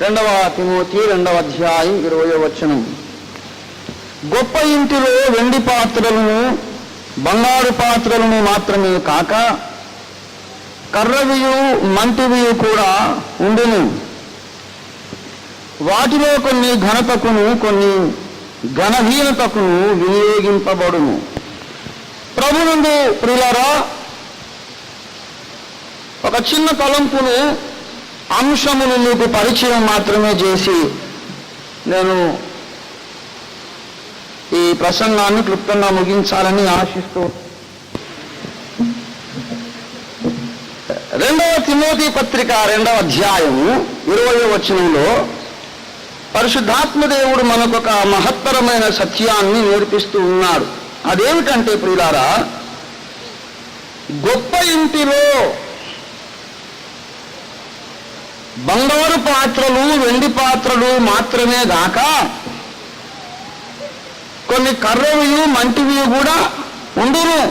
రెండవ తిమోతి 2వ అధ్యాయం 20వ వచనం. గొప్ప ఇంటిలో వెండి పాత్రలను బంగారు పాత్రలను మాత్రమే కాక కర్రవియు మంటివియు కూడా ఉండును. వాటిలో కొన్ని ఘనతకును కొన్ని ఘనహీనతకును వినియోగింపబడును. ప్రభునందు ప్రియులారా, ఒక చిన్న తలంపును అంశమును మీకు పరిచయం మాత్రమే చేసి నేను ఈ ప్రసంగాన్ని క్లుప్తంగా ముగించాలని ఆశిస్తూ 2వ తిమోతి పత్రిక 2వ అధ్యాయము 20వ వచనంలో పరిశుద్ధాత్మ దేవుడు మనకొక మహత్తరమైన సత్యాన్ని నేర్పిస్తూ ఉన్నాడు. అదేమిటంటే ప్రియులారా, గొప్ప ఇంటిలో బంగారు పాత్రలు వెండి పాత్రలు మాత్రమే గాక కొన్ని కర్రవియు మంటివియు కూడా ఉండును.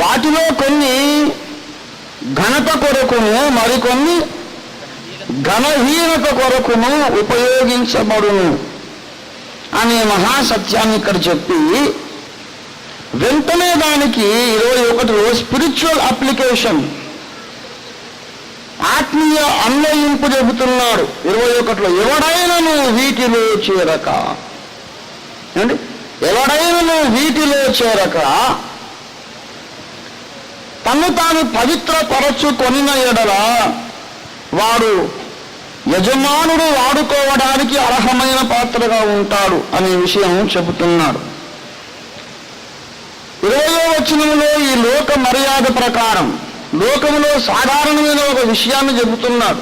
వాటిలో కొన్ని ఘనత కొరకును మరికొన్ని ఘనహీనత కొరకును ఉపయోగించబడును అనే మహాసత్యాన్ని ఇక్కడ చెప్పి వెంటనే దానికి 21లో స్పిరిచువల్ అప్లికేషన్, ఆత్మీయ అన్వయింపు చెబుతున్నాడు. 21లో ఎవడైనను వీటిలో చేరక, ఎవడైనను వీటిలో చేరక తను తాను పవిత్రపరచుకొనిన ఎడల వాడు యజమానుడు వాడుకోవడానికి అర్హమైన పాత్రగా ఉంటాడు అనే విషయం చెబుతున్నాడు. 20వ వచనంలో ఈ లోక మర్యాద ప్రకారం లోకంలో సాధారణమైన ఒక విషయాన్ని చెబుతున్నాడు.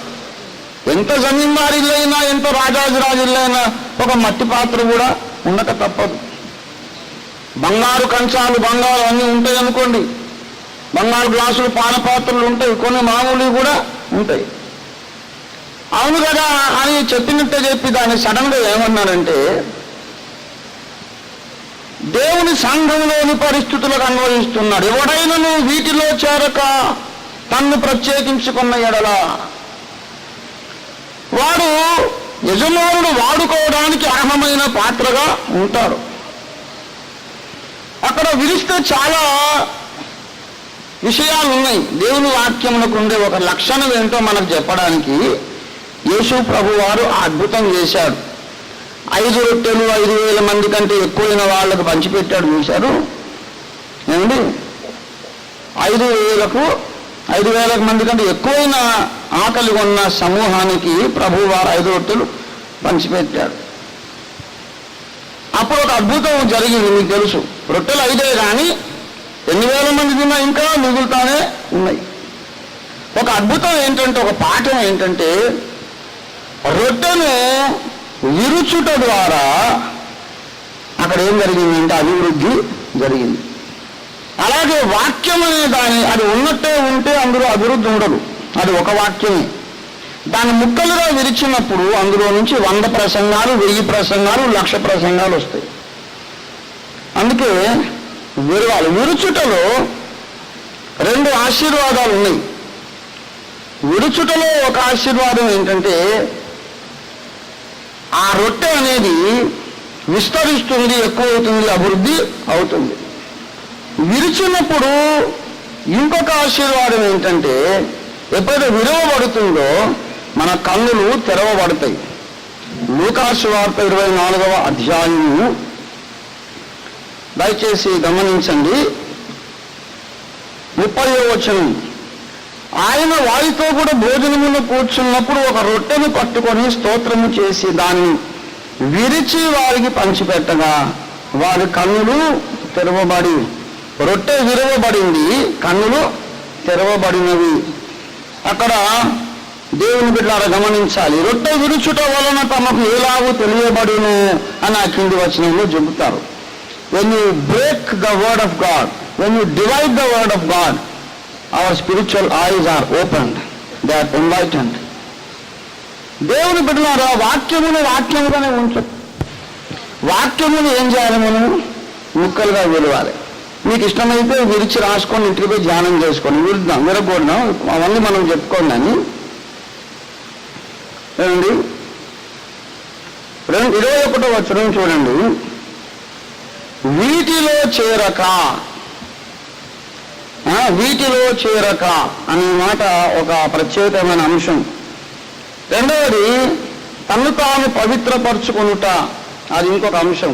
ఎంత జమీందారిల్లైనా ఎంత రాజాజిరాజులైనా ఒక మట్టి పాత్ర కూడా ఉండక తప్పదు. బంగారు కంచాలు బంగారు అన్నీ ఉంటాయి అనుకోండి, బంగారు గ్లాసులు పానపాత్రలు ఉంటాయి, కొన్ని మామూలు కూడా ఉంటాయి. అవును కదా అని చెప్పినట్టే చెప్పి దాన్ని సడన్గా ఏమన్నారంటే దేవుని సంఘంలోని పరిస్థితులకు అన్వయిస్తున్నాడు. ఎవడైనను వీటిలో చేరక తన్ను ప్రత్యేకించుకున్న ఎడల వాడు యజమానుడు వాడుకోవడానికి అర్హమైన పాత్రగా ఉంటాడు. అక్కడ విరిస్తే చాలా విషయాలు ఉన్నాయి. దేవుని వాక్యమునకు ఉండే ఒక లక్షణం ఏంటో మనకు చెప్పడానికి యేసు ప్రభు వారు అద్భుతం చేశాడు. 5 రొట్టెలు 5,000 మంది కంటే ఎక్కువైన వాళ్ళకు పంచిపెట్టాడు. చూశారు ఏమండి? 5,000 మంది కంటే ఎక్కువైన ఆకలి ఉన్న సమూహానికి ప్రభు వారు 5 రొట్టెలు పంచిపెట్టాడు. అప్పుడు ఒక అద్భుతం జరిగింది. మీకు తెలుసు, రొట్టెలు 5 కానీ ఎన్ని వేల మంది తిన్నా ఇంకా మిగులుతానే ఉన్నాయి. ఒక అద్భుతం ఏంటంటే, ఒక పాఠం ఏంటంటే, రొట్టెను విరుచుట ద్వారా అక్కడ ఏం జరిగిందంటే అభివృద్ధి జరిగింది. అలాగే వాక్యం అనే దాని అది ఉన్నట్టే ఉంటే అందులో అభివృద్ధి ఉండదు. అది ఒక వాక్యమే. దాన్ని ముక్కలుగా విరిచినప్పుడు అందులో నుంచి 100 ప్రసంగాలు 1000 ప్రసంగాలు 1,00,000 ప్రసంగాలు వస్తాయి. అందుకే విరవాలి. విరుచుటలో 2 ఆశీర్వాదాలు ఉన్నాయి. విరుచుటలో ఒక ఆశీర్వాదం ఏంటంటే ఆ రొట్టె అనేది విస్తరిస్తుంది, ఎక్కువ అవుతుంది, అభివృద్ధి అవుతుంది. విరిచినప్పుడు ఇంకొక ఆశీర్వాదం ఏంటంటే ఎప్పుడైతే విరవబడుతుందో మన కన్నులు తెరవబడతాయి. లూకాసు వార్త 24వ అధ్యాయము దయచేసి గమనించండి. 30వ వచనం. ఆయన వారితో కూడా భోజనమును కూర్చున్నప్పుడు ఒక రొట్టెను పట్టుకొని స్తోత్రము చేసి దాన్ని విరిచి వారికి పంచిపెట్టగా వారి కన్నులు తెరవబడి, రొట్టె విరవబడింది, కన్నులు తెరవబడినవి. అక్కడ దేవుని బిడ్డలారా గమనించాలి. రొట్టె విరుచుట వలన తమకు ఎలాగూ తెలియబడును అని ఆ కింది వచనంలో చెబుతారు. When you break the word of God, when you divide the word of God, our spiritual eyes are opened, they are enlightened. దేవుని బిడ్డలారా, వాక్యముగానే ఉంచు. వాక్యమును ఏం చేయాలి? మనం ముక్కలుగా విలువాలి. మీకు ఇష్టమైతే విరిచి రాసుకొని ఇంటికి పోయి ధ్యానం చేసుకొని విరుద్దాం, విరగొడదాం, అవన్నీ మనం చెప్పుకోండి. ఏమండి 21వ వచనం చూడండి. వీటిలో చేరక అనే మాట ఒక ప్రత్యేకమైన అంశం. రెండవది తను తాను పవిత్రపరచుకొనుట, అది ఇంకొక అంశం.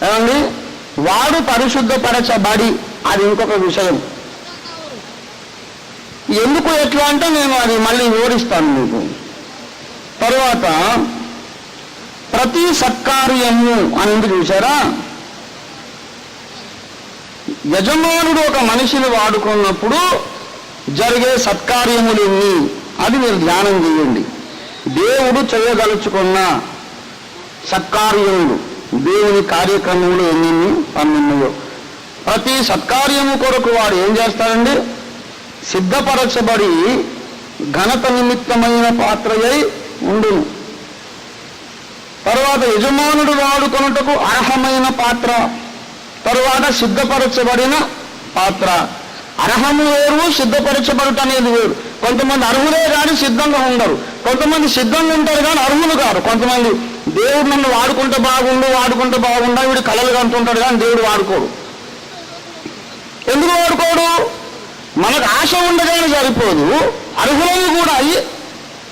ఏమండి వాడు పరిశుద్ధపరచబడి, అది ఇంకొక విషయం. ఎందుకు ఎట్లా అంటే నేను అది మళ్ళీ వివరిస్తాను మీకు. తరువాత ప్రతి సత్కార్యము అని చూసారా, యజమానుడు ఒక మనిషిని వాడుకున్నప్పుడు జరిగే సత్కార్యములు ఎన్ని, అది మీరు ధ్యానం చేయండి. దేవుడు చేయదలుచుకున్న సత్కార్యములు, దేవుని కార్యక్రమములు ఎన్ని ఉన్నాయో, ప్రతి సత్కార్యము కొరకు వాడు ఏం చేస్తాడండి, సిద్ధపరచబడి ఘనత నిమిత్తమైన పాత్రయై ఉండును. తరువాత యజమానుడు వాడుకొనుటకు అర్హమైన పాత్ర, తరువాత సిద్ధపరచబడిన పాత్ర. అర్హము వేరు, సిద్ధపరచబడుట అనేది వేరు. కొంతమంది అర్హులే కానీ సిద్ధంగా ఉండరు, కొంతమంది సిద్ధంగా ఉంటారు కానీ అర్హులు కారు. కొంతమంది దేవుడు నన్ను వాడుకుంటే బాగుండా వీడు కలలు కంటుంటాడు కానీ దేవుడు వాడుకోడు. ఎందుకు వాడుకోడు? మనకు ఆశ ఉండగానే సరిపోదు, అర్హులను కూడా అయ్యి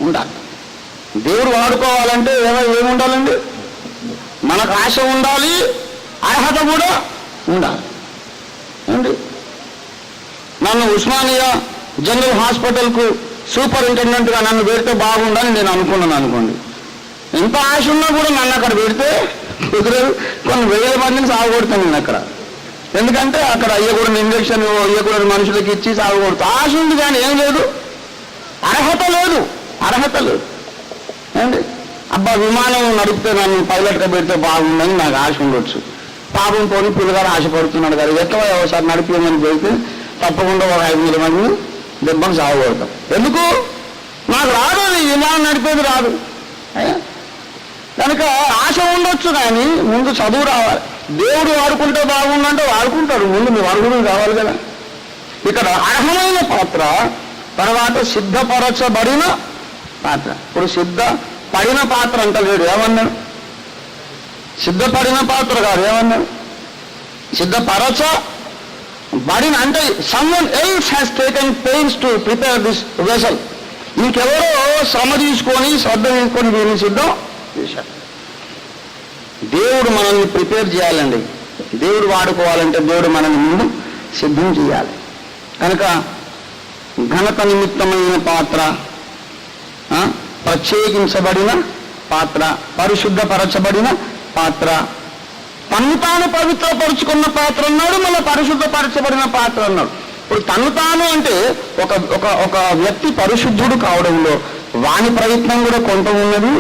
ఉండాలి. దేవుడు వాడుకోవాలంటే ఏముండాలండి? మనకు ఆశ ఉండాలి, అర్హత కూడా ఉండాలి. ఏంటి, నన్ను ఉస్మానియా జనరల్ హాస్పిటల్కు సూపరింటెండెంట్గా నన్ను పెడితే బాగుండాలని నేను అనుకోండి. ఎంత ఆశ ఉన్నా కూడా నన్ను అక్కడ పెడితే కుదరదు. కొన్ని వేల మందిని సాగుకొడతాను నేను అక్కడ. ఎందుకంటే అక్కడ అయ్యకూడని ఇంజక్షన్ అయ్యకూడని మనుషులకి ఇచ్చి సాగుకొడతా. ఆశ ఉంది కానీ ఏం లేదు, అర్హత లేదు. ఏంటి, అబ్బా విమానం నడిపితే నన్ను పైలట్గా పెడితే బాగుందని నాకు ఆశ ఉండొచ్చు. పాపం పోని పిల్లగాడు ఆశపడుతున్నాడు కదా, ఎట్లా ఒకసారి నడిపేమని పెడితే తప్పకుండా ఒక 5,000 మందిని దెబ్బను సాగుకొడతాం. ఎందుకు? నాకు రాదు, అది విమానం నడిపేది రాదు. కనుక ఆశ ఉండొచ్చు కానీ ముందు చదువు రావాలి. దేవుడు వాడుకుంటే బాగుందంటే వాడుకుంటాడు, ముందు మీ అర్హుడు కావాలి కదా. ఇక్కడ అర్హమైన పాత్ర, తర్వాత సిద్ధపరచబడిన పాత్ర. ఇప్పుడు సిద్ధపడిన పాత్ర అంటలేడు, ఏమన్నాడు? సిద్ధపడిన పాత్ర కాదు, ఏమన్నాడు? సిద్ధపరచబడిన అంటే someone else has taken pains to prepare this vessel. ఇంకెవరో శ్రద్ధ తీసుకొని దీన్ని సిద్ధం చేశాడు. దేవుడు మనల్ని ప్రిపేర్ చేయాలండి. దేవుడు వాడుకోవాలంటే దేవుడు మనల్ని ముందు సిద్ధం చేయాలి. కనుక ఘనత నిమిత్తమైన పాత్ర, ప్రత్యేకించబడిన పాత్ర, పరిశుద్ధపరచబడిన పాత్ర, తను తాను పవిత్రపరుచుకున్న పాత్ర అన్నాడు, మళ్ళీ పరిశుద్ధపరచబడిన పాత్ర అన్నాడు. ఇప్పుడు తను తాను అంటే ఒక వ్యక్తి పరిశుద్ధుడు కావడంలో వాని ప్రయత్నం కూడా కొంత ఉన్నది,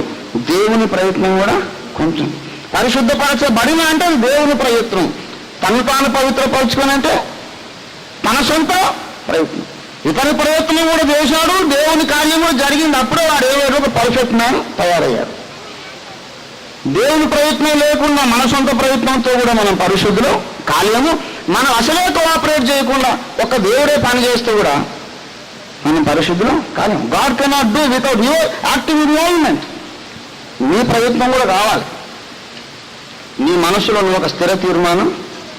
దేవుని ప్రయత్నం కూడా కొంచెం. పరిశుద్ధపరచబడిన అంటే దేవుని ప్రయత్నం, తను తాను పవిత్రపరచుకొని అంటే తన సొంత ప్రయత్నం. ఇతని ప్రయత్నం కూడా చేశాడు, దేవుని కార్యం కూడా జరిగింది. అప్పుడే వాడు ఏదో ఒక పరిశుద్ధంగా తయారయ్యాడు. దేవుని ప్రయత్నం లేకుండా మన సొంత ప్రయత్నంతో కూడా మనం పరిశుద్ధులు కాలేము. మనం అసలే కోఆపరేట్ చేయకుండా ఒక దేవుడే పని చేస్తూ కూడా మనం పరిశుద్ధులు కాలేము. God cannot do without your active involvement. నీ ప్రయత్నం కూడా కావాలి. నీ మనసులో నువ్వు ఒక స్థిర తీర్మానం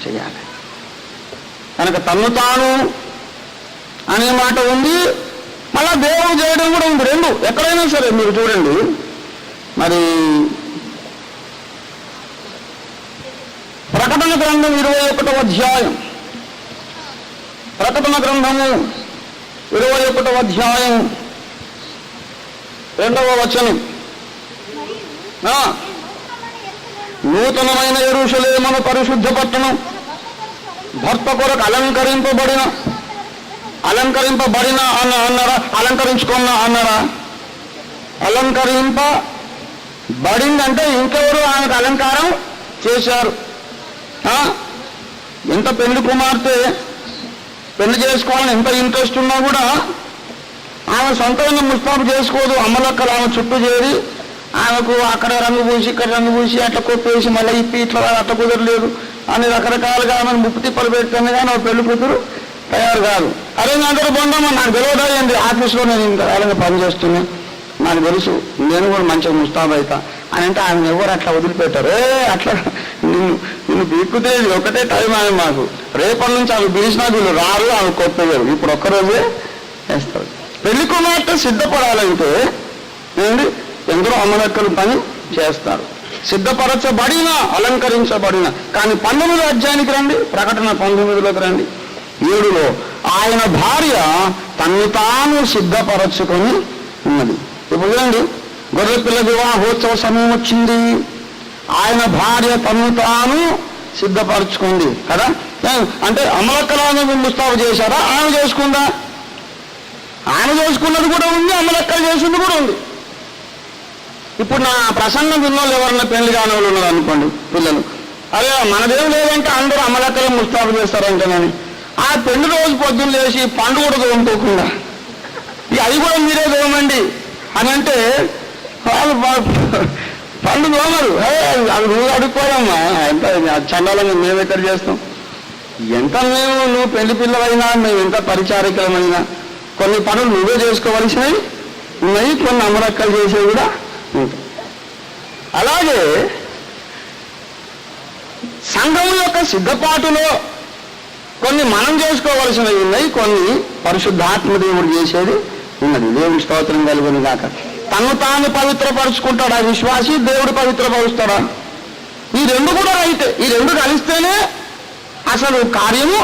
చేయాలి. కనుక తన్ను తాను అనే మాట ఉంది, మళ్ళా దేవుడు చేయడం కూడా ఉంది. రెండు ఎక్కడైనా సరే మీరు చూడండి. మరి ప్రకటన గ్రంథం 21వ అధ్యాయం, ప్రకటన గ్రంథము 21వ అధ్యాయం 2వ వచనం, నూతనమైన యెరూషలేమును పరిశుద్ధ పట్టణం భర్త కొరకు అలంకరింపబడిన అన్నారా, అలంకరించుకున్న అన్నారా? అలంకరింపబడిందంటే ఇంకెవరు ఆమెకు అలంకారం చేశారు. ఎంత పెళ్లి కుమార్తె పెళ్లి చేసుకోవాలని ఎంత ఇంట్రెస్ట్ ఉన్నా కూడా ఆమె సొంతంగా ముస్తాబు చేసుకోదు. అమ్మలక్కలు ఆమె చుట్టూ చేరి ఆమెకు అక్కడ రంగు పూసి ఇక్కడ రంగు పూసి అట్లా కొప్పేసి మళ్ళీ ఇప్పి ఇట్లా అట్లా కుదరలేదు అని రకరకాలుగా ఆమెను ముప్పు తిప్పలు పెడుతుంది కానీ ఒక పెళ్లి కూతురు తయారు కాదు. అరే అందరూ బొందమ్మా, నాకు తెలియదండి, ఆఫీస్లో నేను ఇంత కాలంగా పనిచేస్తున్నా, నాకు తెలుసు, నేను కూడా మంచిగా ముస్తాబ్ అవుతా అని అంటే ఆయన ఎవరు అట్లా వదిలిపెట్టారు. అట్లా నిన్ను పీక్కుతే ఒకటే టైం అని మాకు, రేపటి నుంచి అవి పిలిచినా వీళ్ళు రారు, అవి కొత్తగా ఇప్పుడు ఒక్కరోజే వేస్తారు. పెళ్లి కుమార్తె సిద్ధపడాలంటే ఏంటి, ఎందరో అమ్మలక్కలు పని చేస్తారు. సిద్ధపరచబడిన, అలంకరించబడిన. కానీ 19వ అధ్యాయానికి రండి, ప్రకటన 19లోకి రండి, 7లో ఆయన భార్య తన్ను తాను సిద్ధపరచుకొని ఉన్నది. ఇప్పుడు చూడండి, గొర్రెపిల్ల వివాహోత్సవ సమయం వచ్చింది, ఆయన భార్య తన్ను తాను సిద్ధపరచుకుంది కదా. అంటే అమలక్కలను ముస్తాబు చేశారా, ఆమె చేసుకుందా? ఆమె చేసుకున్నది కూడా ఉంది, అమలక్కలు చేసింది కూడా ఉంది. ఇప్పుడు నా ప్రసంగం విన్నోళ్ళు ఎవరన్నా పెళ్లి కాని వాళ్ళు ఉన్నారు అనుకోండి, పిల్లలు, అదే మనదేం లేదంటే అందరూ అమలక్కలు ముస్తాబు చేస్తారంటేనని ఆ పెళ్లి రోజు పొద్దున్న లేచి పండు కూడా తోముకోకుండా అది కూడా మీరే తోమండి అని అంటే వాళ్ళు పండు తోమరు. అది నువ్వు అడుక్కోవమ్మా, ఎంత చండాలంగా మేము ఎక్కడ చేస్తాం? ఎంత నువ్వు పెళ్లి పిల్లవైనా, మేము ఎంత పరిచారికలమైనా కొన్ని పనులు నువ్వే చేసుకోవలసినవి ఉన్నాయి, కొన్ని అమలక్కలు చేసేవి కూడా ఉంటాయి. అలాగే సంఘం యొక్క సిద్ధపాటులో కొన్ని మనం చేసుకోవలసినవి ఉన్నాయి, కొన్ని పరిశుద్ధాత్మ దేవుడు చేసేది ఉన్నది. దేవుడి స్తోత్రం కలుగును గాక. తను తాను పవిత్రపరుచుకుంటాడా విశ్వాసి, దేవుడు పవిత్రపరుస్తాడా? ఈ రెండు కూడా రైతే, ఈ రెండు కలిస్తేనే అసలు కార్యము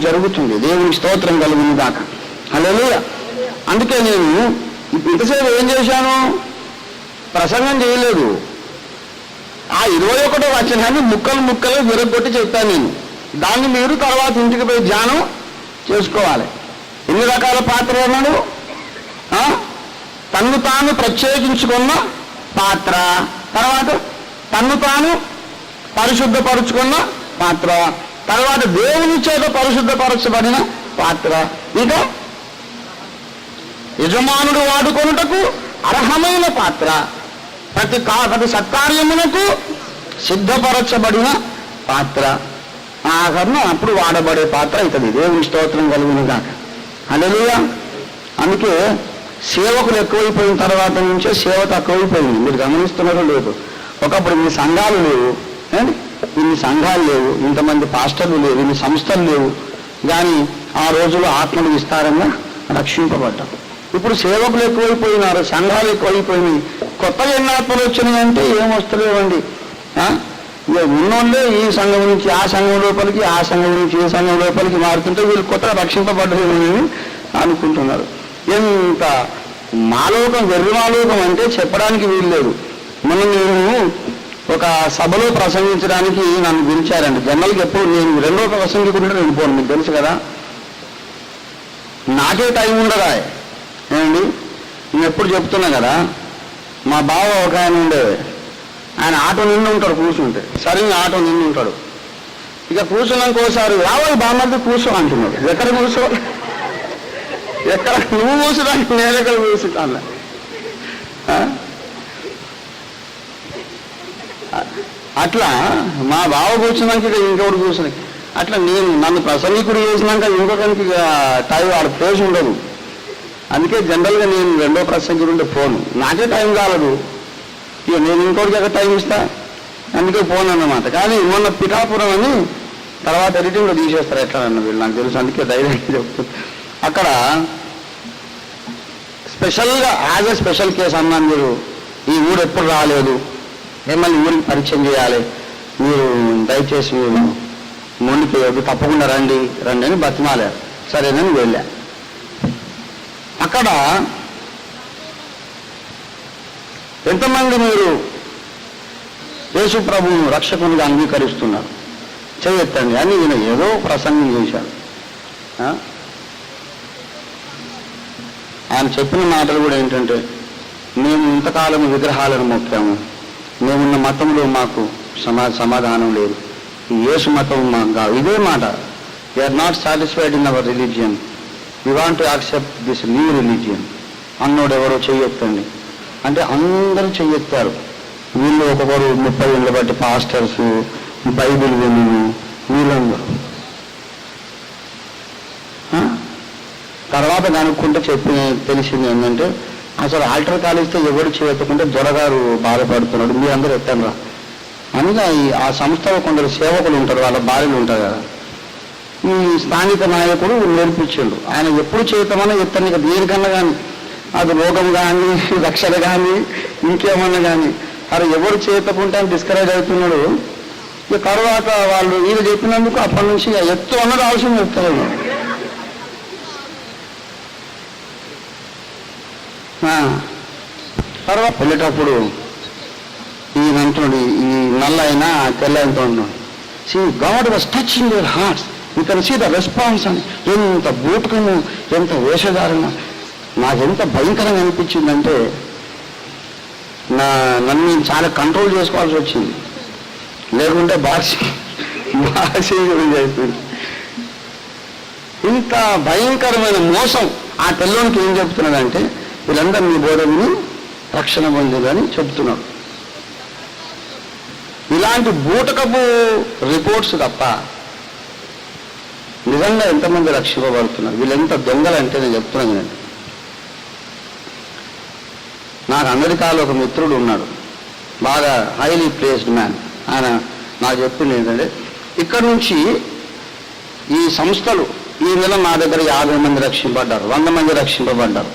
జరుగుతుంది. దేవుడి స్తోత్రం కలుగును గాక. హల్లెలూయా. అందుకే నేను ఇంతసేపు ఏం చేశాను, ప్రసంగం చేయలేదు. ఆ 21వ వచనాన్ని ముక్కలు విరగొట్టి చెప్పాను నేను. దాన్ని మీరు తర్వాత ఇంటికి పోయి ధ్యానం చేసుకోవాలి. ఎన్ని రకాల పాత్ర అన్నాడు? తన్ను తాను ప్రత్యేకించుకున్న పాత్ర, తర్వాత తన్ను తాను పరిశుద్ధపరుచుకున్న పాత్ర, తర్వాత దేవుని చేత పరిశుద్ధపరచబడిన పాత్ర, ఇంకా యజమానుడు వాడుకొనుటకు అర్హమైన పాత్ర, ప్రతి సత్కార్యమునకు సిద్ధపరచబడిన పాత్ర, ఆఖరణ అప్పుడు వాడబడే పాత్ర అవుతుంది. దేవుని స్తోత్రం కలుగును గాక. హల్లెలూయా. అందుకే సేవకులు ఎక్కువైపోయిన తర్వాత నుంచే సేవ తక్కువైపోయింది. మీరు గమనిస్తున్నారో లేదు? ఒకప్పుడు ఇన్ని సంఘాలు లేవు, ఇన్ని సంఘాలు లేవు, ఇంతమంది పాస్టర్లు లేవు, ఇన్ని సంస్థలు లేవు, కానీ ఆ రోజుల్లో ఆత్మలు విస్తారంగా రక్షింపబడ్డారు. ఇప్పుడు సేవకులు ఎక్కువైపోయినారు, సంఘాలు ఎక్కువైపోయినాయి. కొత్తగా ఎన్ని ఆత్మలు వచ్చినాయంటే ఏమొస్తలేవండి. ఉన్నోళ్ళే ఈ సంఘం నుంచి ఆ సంఘం లోపలికి, ఆ సంఘం నుంచి ఏ సంఘం లోపలికి మారుతుంటే వీళ్ళు కొత్తగా రక్షింపబడ్డారని అనుకుంటున్నారు. ఎంత మాలోకం, వెర్రి మాలోకం అంటే చెప్పడానికి వీలు లేదు. మనం నేను ఒక సభలో ప్రసంగించడానికి నన్ను పిలిచారండి. జనరల్గా ఎప్పుడు నేను రెండో ప్రసంగికుంటే నేను పోను, మీకు తెలుసు కదా. నాకే టైం ఉండదా ఏమండి. నేను ఎప్పుడు చెప్తున్నా కదా, మా బావ ఒక ఆయన ఉండే, ఆయన ఆటో నిండి ఉంటాడు కూర్చుంటే, సరిగ్గా ఆటో నిండి ఉంటాడు. ఇక కూర్చున్నాక ఒకసారి రావాలి బామ్మది కూర్చో అంటున్నాడు. ఎక్కడ కూర్చో, ఎక్కడ నువ్వు కూర్చోడానికి నేను ఎక్కడ కూర్చుంటాను. అట్లా మా బావ కూర్చున్నాక ఇక ఇంకొకటి కూర్చున్నాక, అట్లా నేను నన్ను ప్రసంగికుడు చేసినాక ఇంకొకరికి టైం ఆడ ప్లేస్ ఉండదు. అందుకే జనరల్గా నేను రెండో ప్రసంగికుడు ఉంటే ఫోను, నాకే టైం కాలదు, ఇక నేను ఇంకోటికి ఎక్కడ టైం ఇస్తా, అందుకే ఫోన్ అన్నమాట. కానీ మొన్న పిఠాపురం అని తర్వాత ఎడిటింగ్లో తీసేస్తారు ఎట్లా అన్న వీళ్ళు, నాకు తెలుసు, అందుకే ధైర్యంగా చెప్తాను. అక్కడ స్పెషల్గా యాజ్ ఎ స్పెషల్ కేసు అన్నాను, మీరు ఈ ఊరు ఎప్పుడు రాలేదు, మిమ్మల్ని ఊరికి పరిచయం చేయాలి, మీరు దయచేసి మీరు మొండిపోయొద్దు, తప్పకుండా రండి అని బతిమాలారు. సరేనని వెళ్ళా. అక్కడ ఎంతమంది మీరు యేసు ప్రభువును రక్షకునిగా అంగీకరిస్తున్నారు? చేయొద్దండి అని ఈయన ఏదో ప్రసంగం చేశాడు. ఆయన చెప్పిన మాటలు కూడా ఏంటంటే, మేము ఇంతకాలం విగ్రహాలను మొక్కాము, మేమున్న మతంలో మాకు సమాధానం లేదు, యేసు మతం మాకు కాదు. ఇదే మాట, we are not satisfied in our religion, we want to accept this new religion అన్నోడు ఎవరో చెయ్యొద్దండి అంటే అందరూ చెయ్యెత్తారు. వీళ్ళు ఒక్కొక్కరు 30 ఏళ్ళ బట్టి పాస్టర్స్, బైబిల్ విను, వీళ్ళందరూ. తర్వాత కనుక్కుంటే తెలిసింది ఏంటంటే, అసలు ఆల్టర్ కాలిస్తే ఎవరు చేయకుంటే దొరగారు బాధపడుతున్నాడు, మీ అందరూ ఎత్తండ్రా అని ఆ సంస్థలో కొందరు సేవకులు ఉంటారు, వాళ్ళ భార్యలు ఉంటారు కదా, ఈ స్థానిక నాయకుడు నేర్పించాడు. ఆయన ఎప్పుడు చేయటమన్నా ఎత్తాను, ఇక దేనికన్నా కానీ, అది రోగం కానీ రక్షణ కానీ ఇంకేమన్నా కానీ, అరే ఎవరు చేయకుంటే ఆయన డిస్కరేజ్ అవుతున్నాడు. ఇక తర్వాత వాళ్ళు వీళ్ళు చెప్పినందుకు అప్పటి నుంచి ఎత్తు అన్నది అవసరం చెప్తారు. తర్వాత వెళ్ళేటప్పుడు ఈయనంటున్నాడు, ఈ నల్ల అయినా తెల్ల అయినా ఉన్నాడు, see God was touching your hearts, you can see the response అని. ఎంత బూటకము, ఎంత వేషధారణ, నాకెంత భయంకరంగా అనిపించిందంటే నన్ను నేను చాలా కంట్రోల్ చేసుకోవాల్సి వచ్చింది, లేకుంటే భాష చేస్తుంది. ఇంత భయంకరమైన మోసం ఆ తెల్లోనికి ఏం చెప్తున్నాడంటే, వీళ్ళందరూ మీ బోధని రక్షణ పొందిందని చెప్తున్నాడు. ఇలాంటి బూటకపు రిపోర్ట్స్ తప్ప నిజంగా ఎంతమంది రక్షింపబడుతున్నారు? వీళ్ళెంత దొంగలంటే నేను చెప్తున్నాను నేను. నాకు అమెరికాలో ఒక మిత్రుడు ఉన్నాడు, బాగా హైలీ ప్లేస్డ్ మ్యాన్. ఆయన నాకు చెప్పింది ఏంటంటే, ఇక్కడ నుంచి ఈ సంస్థలు ఈ నెల మా దగ్గర 50 మంది రక్షింపబడ్డారు, 100 మంది రక్షింపబడ్డారు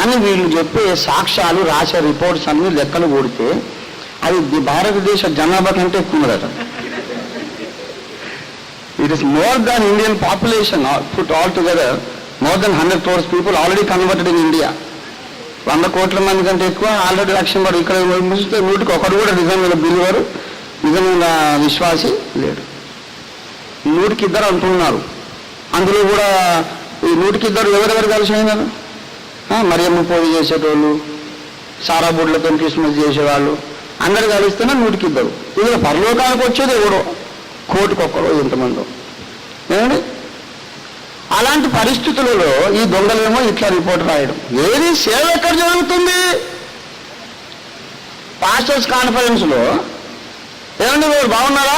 అని వీళ్ళు చెప్పే సాక్ష్యాలు, రాసే రిపోర్ట్స్ అన్ని లెక్కలు కూడితే అది భారతదేశ జనాభా కంటే ఎక్కువ ఉన్నదట. It is more than Indian population put all together. More than 100 crores people already converted in India. 100 కోట్ల మంది కంటే ఎక్కువ ఆల్రెడీ రక్షింపబడు. ఇక్కడ చూస్తే 100కి ఒకడు కూడా నిజమైన బిల్లువారు, నిజమైన విశ్వాసి లేడు. 100కి 2 అంటున్నారు. అందులో కూడా ఈ 100కి 2 ఎవరెవరు కలిసి అయినారు? మరియమ్మ పూజ చేసేటోళ్ళు, సారా బుడ్లతో క్రిస్మస్ చేసేవాళ్ళు అందరు కలిస్తేనే 100కి 2. ఇది పరలోకానికి వచ్చేది ఎవడో, కోటికొక్కడో ఎంతమందో. ఏమండి, అలాంటి పరిస్థితులలో ఈ దొంగలేమో ఇట్లా రిపోర్ట్ రాయడం. ఏది సేవ ఎక్కడ జరుగుతుంది? పాస్టర్స్ కాన్ఫరెన్స్లో ఏమండి మీరు బాగున్నారా?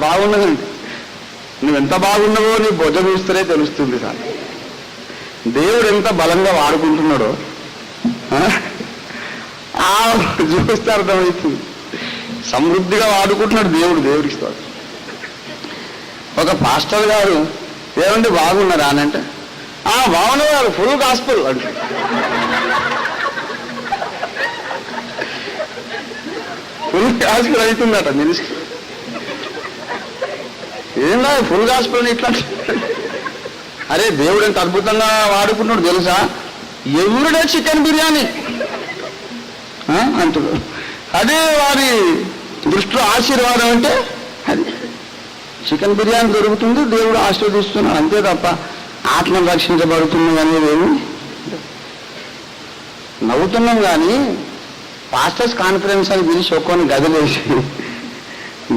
బాగున్నదండి. నువ్వెంత బాగున్నావో నీ బొజ్జ చూస్తేనే తెలుస్తుంది. సార్ దేవుడు ఎంత బలంగా వాడుకుంటున్నాడో చూస్తే అర్థమవుతుంది. సమృద్ధిగా వాడుకుంటున్నాడు దేవుడు, దేవుడిస్తాడు. ఒక పాస్టర్ గారు ఏమంటే బాగున్నారా అని అంటే, బాగున్నారు, ఫుల్ గాస్పుల్ అంటే. ఫుల్ గాస్పుల్ అవుతుందట మినిస్టర్. ఏందా ఫుల్ గాస్పుల్ ఇట్లా? అరే దేవుడు ఎంత అద్భుతంగా వాడుకుంటున్నాడు తెలుసా? ఎవరుడే చికెన్ బిర్యానీ అంటున్నాడు. అదే వారి దృష్టిలో ఆశీర్వాదం అంటే అది చికెన్ బిర్యానీ దొరుకుతుంది, దేవుడు ఆశీర్వదిస్తున్నాడు, అంతే తప్ప ఆత్మను రక్షించబడుతుంది అనేది ఏమి. నవ్వుతున్నాం కానీ పాస్టర్స్ కాన్ఫరెన్స్ అని పిలిచి ఒక్కొని గదిలేసి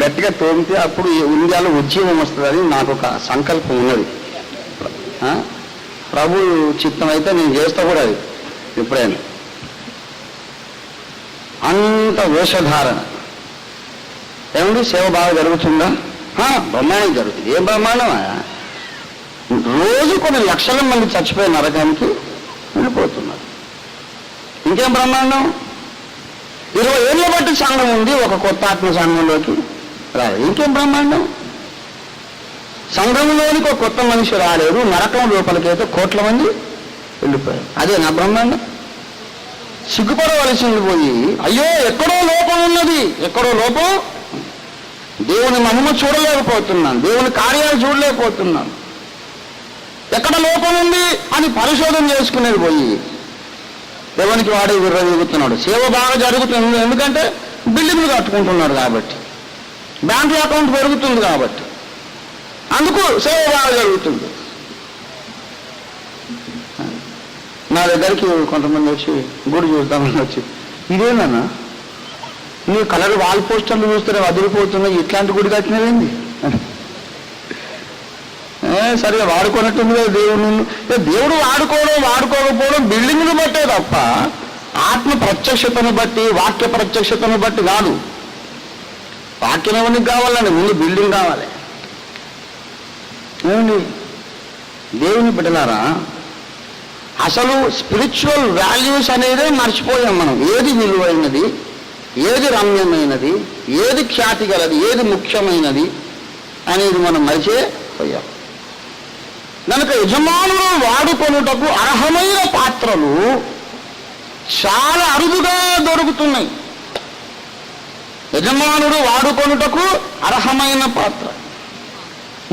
గట్టిగా తోమితే అప్పుడు ఇండియాలో ఉద్యమం వస్తుందని నాకు ఒక సంకల్పం ఉన్నది. ప్రభు చిత్తం అయితే నేను చేస్తా కూడా అది ఎప్పుడైనా. అంత వేషధారణ ఏమండి, సేవ బాగా జరుగుతుందా? బ్రహ్మాండం జరుగుతుంది. ఏం బ్రహ్మాండమా? రోజు కొన్ని లక్షల మంది చచ్చిపోయే నరకానికి వెళ్ళిపోతున్నారు. ఇంకేం బ్రహ్మాండం? 20 ఏళ్ళ బట్టి సంఘం ఉంది, ఒక కొత్త ఆత్మ సంఘంలోకి రాలేదు. ఇంకేం బ్రహ్మాండం? సంఘంలోనికి ఒక కొత్త మనిషి రాలేరు, నరకం లోపలికైతే కోట్ల మంది వెళ్ళిపోయారు. అదే నా బ్రహ్మాండం. సిగ్గుపడవలసింది పోయి, అయ్యో ఎక్కడో లోపం ఉన్నది, ఎక్కడో లోపం, దేవుని మహిమ చూడలేకపోతున్నాను, దేవుని కార్యాలు చూడలేకపోతున్నాను, ఎక్కడ లోపం ఉంది అని పరిశోధన చేసుకునేది పోయి దేవునికి వాడే విర్రవీగుతున్నాడు. సేవ బాగా జరుగుతుంది, ఎందుకంటే బిల్డింగ్లు కట్టుకుంటున్నాడు కాబట్టి, బ్యాంకు అకౌంట్ పెరుగుతుంది కాబట్టి, అందుకు సేవ బాగా జరుగుతుంది. నా దగ్గరికి కొంతమంది వచ్చి గుడి చూద్దామని వచ్చి, ఇదేనా నీ కలర్ వాల్ పోస్టర్లు చూస్తే వదిలిపోతున్నాయి, ఇట్లాంటి గుడి కట్టినవేంది? సరిగా వాడుకున్నట్టుంది కదా దేవుడు. దేవుడు వాడుకోకపోవడం బిల్డింగ్ను బట్టే తప్ప ఆత్మ ప్రత్యక్షతను బట్టి, వాక్య ప్రత్యక్షతను బట్టి కాదు. వాక్యం ఎవరికి కావాలండి? ముందు బిల్డింగ్ కావాలి. ఏమండి, దేవుని బిడ్డలారా, అసలు స్పిరిచువల్ వాల్యూస్ అనేదే మర్చిపోయాం మనం. ఏది విలువైనది, ఏది రమ్యమైనది, ఏది ఖ్యాతి గలది, ఏది ముఖ్యమైనది అనేది మనం మర్చిపోయాం. కనుక యజమానులు వాడుకొనుటకు అర్హమైన పాత్రలు చాలా అరుదుగా దొరుకుతున్నాయి. యజమానుడు వాడుకొనుటకు అర్హమైన పాత్ర.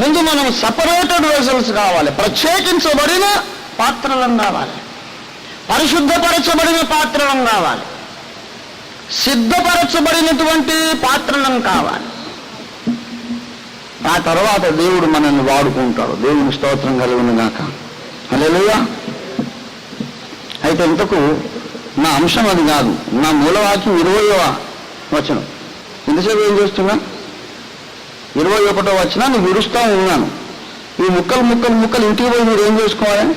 ముందు మనం సపరేటెడ్ వెసల్స్ కావాలి, ప్రత్యేకించబడిన పాత్రలను కావాలి, పరిశుద్ధపరచబడిన పాత్రలను కావాలి, సిద్ధపరచబడినటువంటి పాత్రలను కావాలి. ఆ తర్వాత దేవుడు మనల్ని వాడుకుంటాడు. దేవుని స్తోత్రం కలుగును గాక. హల్లెలూయా. అయితే ఇంతకు నా అంశం అది కాదు. నా మూలవాక్యం 20వ వచనం. ఇంతసేపు ఏం చేస్తున్నా? 21వ వచనం నేను విడుస్తూ ఉన్నాను. ఈ ముక్కలు ఇంటికి పోయి మీరు ఏం చేసుకోవాలి?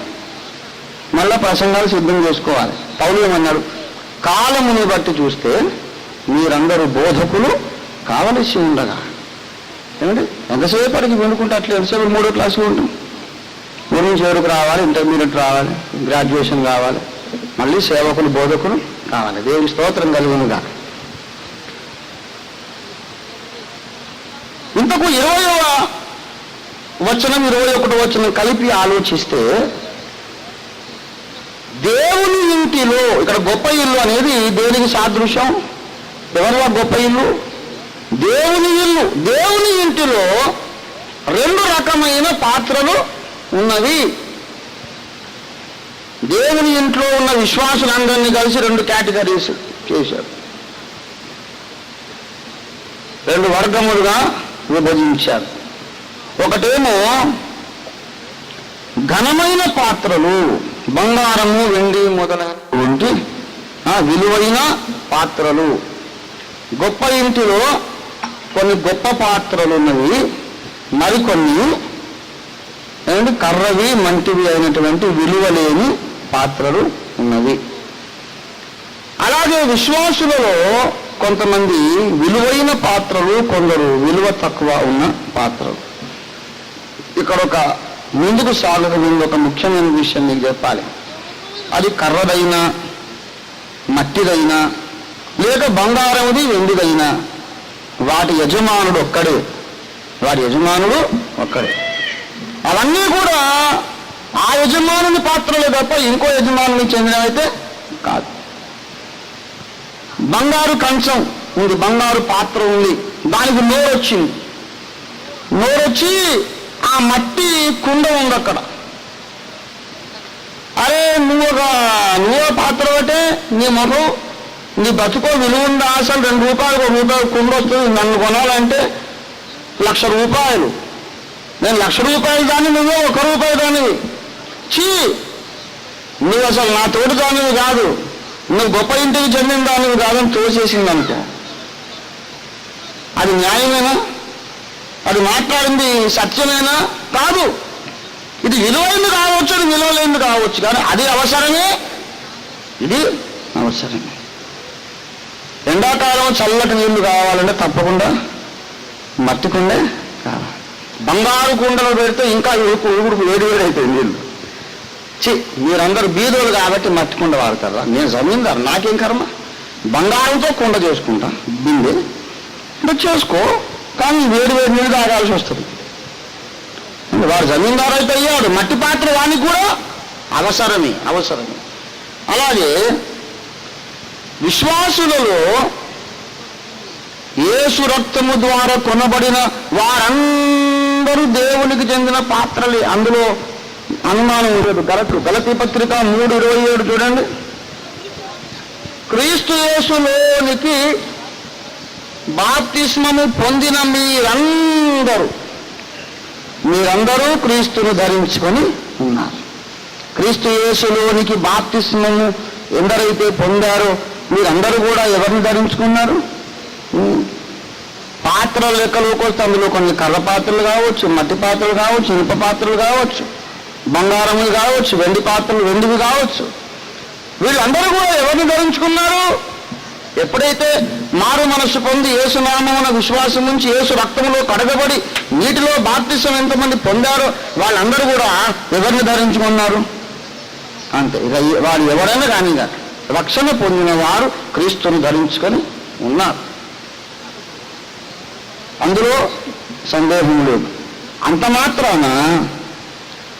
మళ్ళా ప్రసంగాలు సిద్ధం చేసుకోవాలి. పౌలు ఏమన్నాడు? కాలముని బట్టి చూస్తే మీరందరూ బోధకులు కావలసి ఉండగా. ఏమంటే ఎంతసేపటికి వినుకుంటే అట్లా ఎంతసేపు 3వ క్లాసులో ఉంటాం. ఊరి చివరికి రావాలి, ఇంటర్మీడియట్ రావాలి, గ్రాడ్యుయేషన్ కావాలి, మళ్ళీ సేవకులు బోధకులు కావాలి. దేవుని స్తోత్రం కలుగునుగా. ఇంతకు 20వ వచనం 21వ వచనం కలిపి ఆలోచిస్తే దేవుని ఇంటిలో, ఇక్కడ గొప్ప ఇల్లు అనేది దేనికి సాదృశ్యం? ఎవరిలో గొప్ప ఇల్లు? దేవుని ఇల్లు. దేవుని ఇంటిలో 2 రకమైన పాత్రలు ఉన్నవి. దేవుని ఇంట్లో ఉన్న విశ్వాసులందరినీ కలిసి 2 కేటగిరీస్ చేశారు, 2 వర్గములుగా విభజించారు. ఒకటేమో ఘనమైన పాత్రలు, బంగారము, వెండి మొదలైనటువంటి విలువైన పాత్రలు. గొప్ప ఇంటిలో కొన్ని గొప్ప పాత్రలు ఉన్నవి, మరికొన్ని కర్రవి మంటివి అయినటువంటి విలువలేని పాత్రలు ఉన్నవి. అలాగే విశ్వాసులలో కొంతమంది విలువైన పాత్రలు, కొందరు విలువ తక్కువ ఉన్న పాత్రలు. ఇక్కడ ఒక ముందుకు సాగక ముందు ఒక ముఖ్యమైన విషయం మీకు చెప్పాలి. అది కర్రదైనా, మట్టిదైనా, లేక బంగారముది, వెండిదైనా వాటి యజమానుడు ఒక్కడే. అవన్నీ కూడా ఆ యజమానుని పాత్రలే తప్ప ఇంకో యజమానునికి చెందినవైతే కాదు. బంగారు కంచం ఉంది, బంగారు పాత్ర ఉంది, దానికి నోరొచ్చి ఆ మట్టి కుండ ఉంది అక్కడ. అరే నువ్వు పాత్ర అంటే నీ మొహం, నీ బతుకో విలువ ఉందా? అసలు 2 రూపాయలు, 1 రూపాయలు కుండ వస్తుంది, నన్ను కొనాలంటే ₹1,00,000. నేను ₹1,00,000 దాన్ని, నువ్వే ₹1 దానివి. నువ్వు అసలు నా తోటి దానివి కాదు, నువ్వు గొప్ప ఇంటికి చెందిన దానివి కాదని తోసేసింది అనుకో. అది న్యాయమేనా? అది మాట్లాడింది సత్యమేనా? కాదు. ఇది విలువైంది కావచ్చు, అది విలువలేనిది కావచ్చు, కానీ అది అవసరమే, ఇది అవసరమే. ఎండాకాలం చల్లటి నీళ్లు కావాలంటే తప్పకుండా మట్టి కుండే కావాలి. బంగారు కుండలు పెడితే ఇంకా ఉడుకు వేడి అవుతాయి నీళ్ళు. మీరందరూ బీదోలు కాబట్టి మట్టి కుండ వాడతారా? నేను జమీందారు, నాకేం కర్మ? బంగారంతో కుండ చేసుకుంటా, బిందె చేసుకో, కానీ వేడి నీళ్ళు తాగాల్సి వస్తుంది. వాడు జమీందారు అయితే అయ్యాడు, మట్టి పాత్ర వానికి కూడా అవసరమే. అలాగే విశ్వాసులలో యేసు రక్తము ద్వారా కొనబడిన వారందరూ దేవునికి చెందిన పాత్రలే, అందులో అనుమానం ఉండదు. గలతీ పత్రిక 3:27 చూడండి. క్రీస్తు యేసులోనికి బాప్తిస్మము పొందిన మీరందరూ క్రీస్తును ధరించుకొని ఉన్నారు. క్రీస్తు యేసులోనికి బాప్తిస్మము ఎందరైతే పొందారో మీరందరూ కూడా ఎవరిని ధరించుకున్నారు? పాత్రల లెక్కలోకి వస్తే అందులో కొన్ని కర్ర పాత్రలు కావచ్చు, మట్టి పాత్రలు కావచ్చు, ఇనుప పాత్రలు కావచ్చు, బంగారములు కావచ్చు, వెండి పాత్రలు వెండివి కావచ్చు. వీళ్ళందరూ కూడా ఎవరిని ధరించుకున్నారు? ఎప్పుడైతే మారు మనస్సు పొంది యేసు నామమున విశ్వాసం నుంచి యేసు రక్తములో కడగబడి నీటిలో బాప్తిసం ఎంతమంది పొందారో వాళ్ళందరూ కూడా ఎవరిని ధరించుకున్నారు? అంతే. ఇక వాడు ఎవరైనా కానీ రక్షణ పొందిన వారు క్రీస్తును ధరించుకొని ఉన్నారు, అందులో సందేహం లేదు. అంత మాత్రాన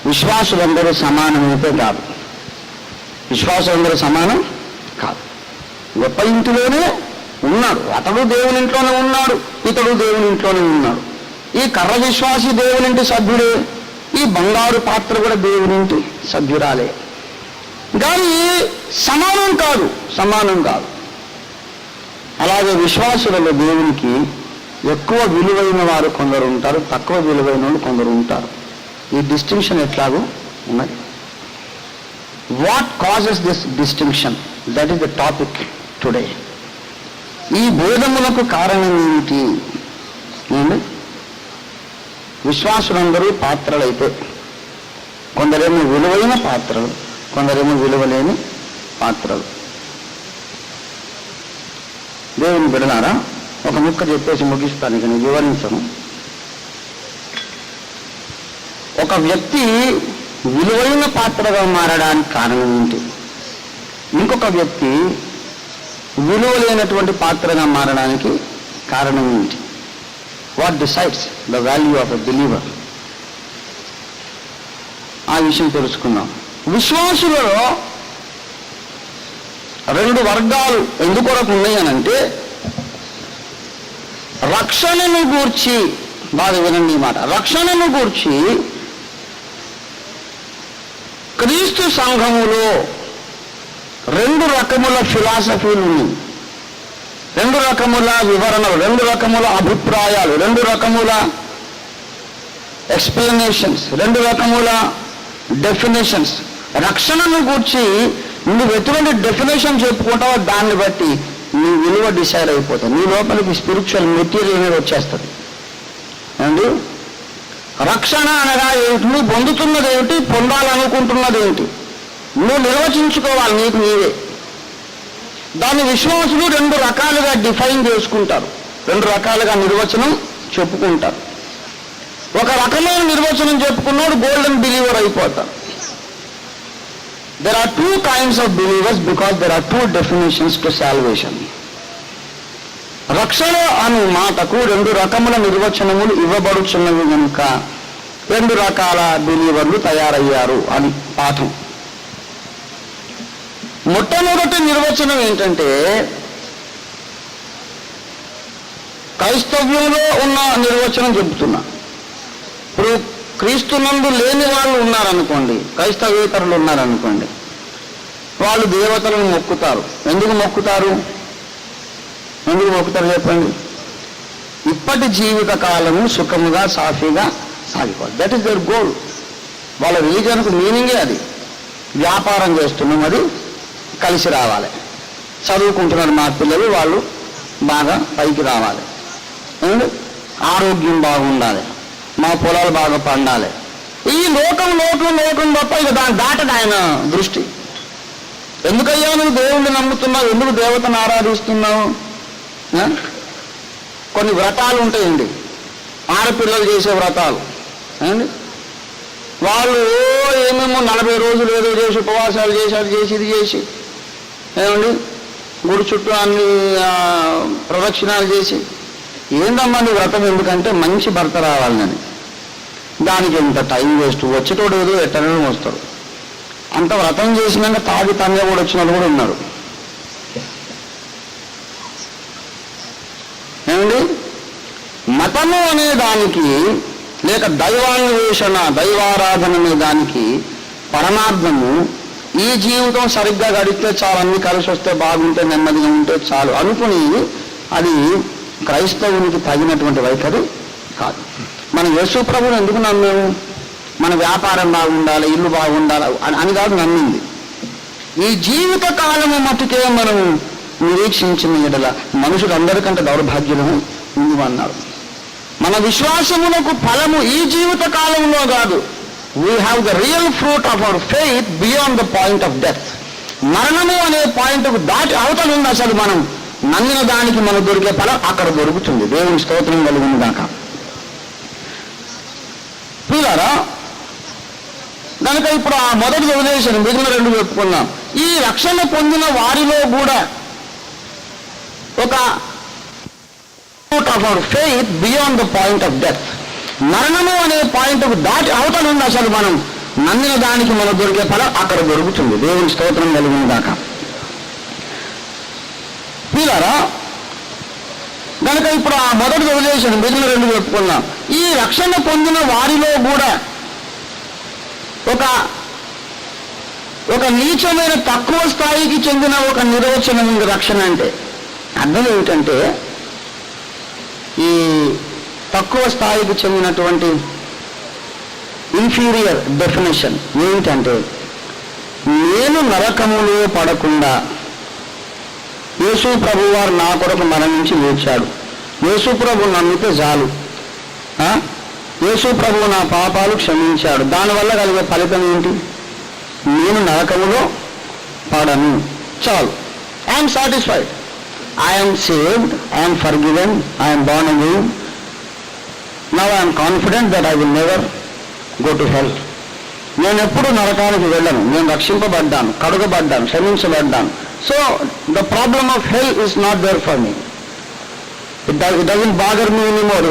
విశ్వాసులందరూ సమానమైతే కాదు, విశ్వాసులందరూ సమానం కాదు. గొప్ప ఇంటిలోనే ఉన్నాడు, అతడు దేవుని ఇంట్లోనే ఉన్నాడు, ఇతడు దేవుని ఇంట్లోనే ఉన్నాడు. ఈ కర్ర విశ్వాసి దేవునింటి సభ్యుడే, ఈ బంగారు పాత్ర కూడా దేవునింటి సభ్యురాలే. కానీ సమానం కాదు, సమానం కాదు. అలాగే విశ్వాసులలో దేవునికి ఎక్కువ విలువైన వారు కొందరు ఉంటారు, తక్కువ విలువైన వాళ్ళు కొందరు ఉంటారు. ఈ డిస్టింక్షన్ ఎట్లాగో ఉన్నది. What causes this distinction? That is the topic today. ఈ భేదములకు కారణం ఏమిటి? విశ్వాసులందరూ పాత్రలైతే కొందరేమో విలువైన పాత్రలు, కొందరేమో విలువలేని పాత్రలు. దేవుని బిడలారా, ఒక ముక్క చెప్పేసి ముగిస్తాను, ఇక నేను వివరించను. ఒక వ్యక్తి విలువైన పాత్రగా మారడానికి కారణం ఏంటి? ఇంకొక వ్యక్తి విలువ లేనటువంటి పాత్రగా మారడానికి కారణం ఏంటి? What decides the value of a believer? ఆ విషయం తెలుసుకుందాం. విశ్వాసులలో రెండు వర్గాలు ఎందుకొరకు ఉన్నాయి అనంటే, రక్షణను గూర్చి, బాగా వినండి ఈ మాట, రక్షణను గూర్చి క్రీస్తు సంఘములో రెండు రకముల ఫిలాసఫీలు ఉన్నాయి, రెండు రకముల వివరణలు, రెండు రకముల అభిప్రాయాలు, రెండు రకముల ఎక్స్ప్లెనేషన్స్, రెండు రకముల డెఫినేషన్స్. రక్షణను గూర్చి నువ్వు ఎటువంటి డెఫినేషన్ చెప్పుకుంటావో దాన్ని బట్టి నీ విలువ డిసైడ్ అయిపోతుంది, నీ లోపలికి స్పిరిచువల్ మెటీరియల్ అనేది వచ్చేస్తుంది. అండి, రక్షణ అనగా ఏమిటి? నువ్వు పొందుతున్నది ఏమిటి, పొందాలనుకుంటున్నది ఏమిటి, నువ్వు నిర్వచించుకోవాలి నీకు నీవే. దాన్ని విశ్వాసులు రెండు రకాలుగా డిఫైన్ చేసుకుంటారు, రెండు రకాలుగా నిర్వచనం చెప్పుకుంటారు. ఒక రకమైన నిర్వచనం చెప్పుకున్నాడు గోల్డెన్ బిలీవర్ అయిపోతారు. There are two kinds of believers because there are two definitions to salvation. రక్షణ అనే మాటకు రెండు రకముల నిర్వచనములు ఇవ్వబడుచున్నవి కనుక రెండు రకాల బిలీవర్లు తయారయ్యారు అని పాఠం. మొట్టమొదటి నిర్వచనం ఏంటంటే, క్రైస్తవ్యంలో ఉన్న నిర్వచనం చెబుతున్నా. ఇప్పుడు క్రీస్తునందు లేని వాళ్ళు ఉన్నారనుకోండి, క్రైస్తవేతరులు ఉన్నారనుకోండి, వాళ్ళు దేవతలను మొక్కుతారు. ఎందుకు మొక్కుతారు? ఎందుకు మొక్కుతారు చెప్పండి? ఇప్పటి జీవిత కాలము సుఖముగా సాఫీగా సాగిపోవాలి. That is their goal. వాళ్ళ రిలీజన్కు మీనింగే అది. వ్యాపారం చేస్తున్నాం, అది కలిసి రావాలి. చదువుకుంటున్నారు మా పిల్లలు, వాళ్ళు బాగా పైకి రావాలి. ఆరోగ్యం బాగుండాలి, మా పొలాలు బాగా పండాలి. ఈ లోకం తప్ప ఇక దాన్ని దాటది ఆయన దృష్టి. ఎందుకయ్యా నువ్వు దేవుణ్ణి నమ్ముతున్నావు, ఎందుకు దేవతను ఆరాధిస్తున్నావు? కొన్ని వ్రతాలు ఉంటాయండి, ఆడపిల్లలు చేసే వ్రతాలు అండి. వాళ్ళు ఏమేమో 40 రోజులు ఏదో చేసి ఉపవాసాలు చేసి అది చేసి ఇది చేసి ఏమండి గుడి చుట్టూ అన్ని ప్రదక్షిణాలు చేసి, ఏందమ్మా నీ వ్రతం ఎందుకంటే మంచి భర్త రావాలని. దానికి ఎంత టైం వేస్ట్, వచ్చేటోడు ఏదో ఎట్టనే వస్తారు. అంత వ్రతం చేసినాక తాగి తంగా కూడా వచ్చిన వాళ్ళు కూడా ఉన్నారు. ఏమండి, మతము అనే దానికి లేక దైవాన్వేషణ, దైవారాధన అనే దానికి పరమార్థము ఈ జీవితం సరిగ్గా గడిస్తే చాలు, అన్ని కలిసి వస్తే బాగుంటే నెమ్మదిగా ఉంటే చాలు అనుకుని అది క్రైస్తవునికి తగినటువంటి వైఖరి కాదు. మన యేసు ప్రభువుని ఎందుకు నమ్మాము? మన వ్యాపారం బాగుండాలి, ఇల్లు బాగుండాలి అని కాదు నమ్మింది. ఈ జీవిత కాలము మటుకే మనం నిరీక్షించిన ఎడల మనుషులు అందరికంటే దౌర్భాగ్యులము అన్నారు. మన విశ్వాసములకు ఫలము ఈ జీవిత కాలంలో కాదు. We have the real fruit of our faith beyond the point of death. మరణము అనే పాయింట్కు దాటి అవతల ఉంది. అసలు మనం నమ్మిన దానికి మనకు దొరికే ఫలం అక్కడ దొరుకుతుంది. దేవుని స్తోత్రం కలుగును గాక. పిల్లరా, కనుక ఇప్పుడు ఆ మొదటి వదిలేసాను, మిగిలిన రెండు చెప్పుకున్నాం. ఈ రక్షణ పొందిన వారిలో కూడా ఒక of our faith beyond the point of death, మరణము అనే పాయింట్ దాటి అవతల ఉంది. అసలు మనం నమ్మిన దానికి మనకు దొరికే ఫలం అక్కడ దొరుకుతుంది. దేవుని స్తోత్రం కలిగిన దాకా పిల్లరా. కనుక ఇప్పుడు ఆ మొదటి వదిలేసాను, మిగిలిన రెండు చెప్పుకున్నాం. ఈ రక్షణ పొందిన వారిలో కూడా ఒక నీచమైన తక్కువ స్థాయికి చెందిన ఒక నిర్వచనం ఉంది రక్షణ అంటే. అర్థం ఏమిటంటే, ఈ తక్కువ స్థాయికి చెందినటువంటి ఇన్ఫీరియర్ డెఫినేషన్ ఏమిటంటే, నేను నరకములో పడకుండా యేసు ప్రభు వారు నా కొరకు మరణించి లేచాడు, యేసు ప్రభు నమ్మితే చాలు, యేసు ప్రభు నా పాపాలు క్షమించాడు, దానివల్ల కలిగే ఫలితం ఏంటి? నేను నరకములో పడను, చాలు. I'm satisfied, I'm saved, I'm forgiven, I'm born again, now I'm confident that I will never go to hell. నేను ఎప్పుడు నరకానికి వెళ్ళను, నేను రక్షింపబడ్డాను, కడుగబడ్డాను, క్షమించబడ్డాను. So the problem of hell is not there for me. It doesn't bother me anymore.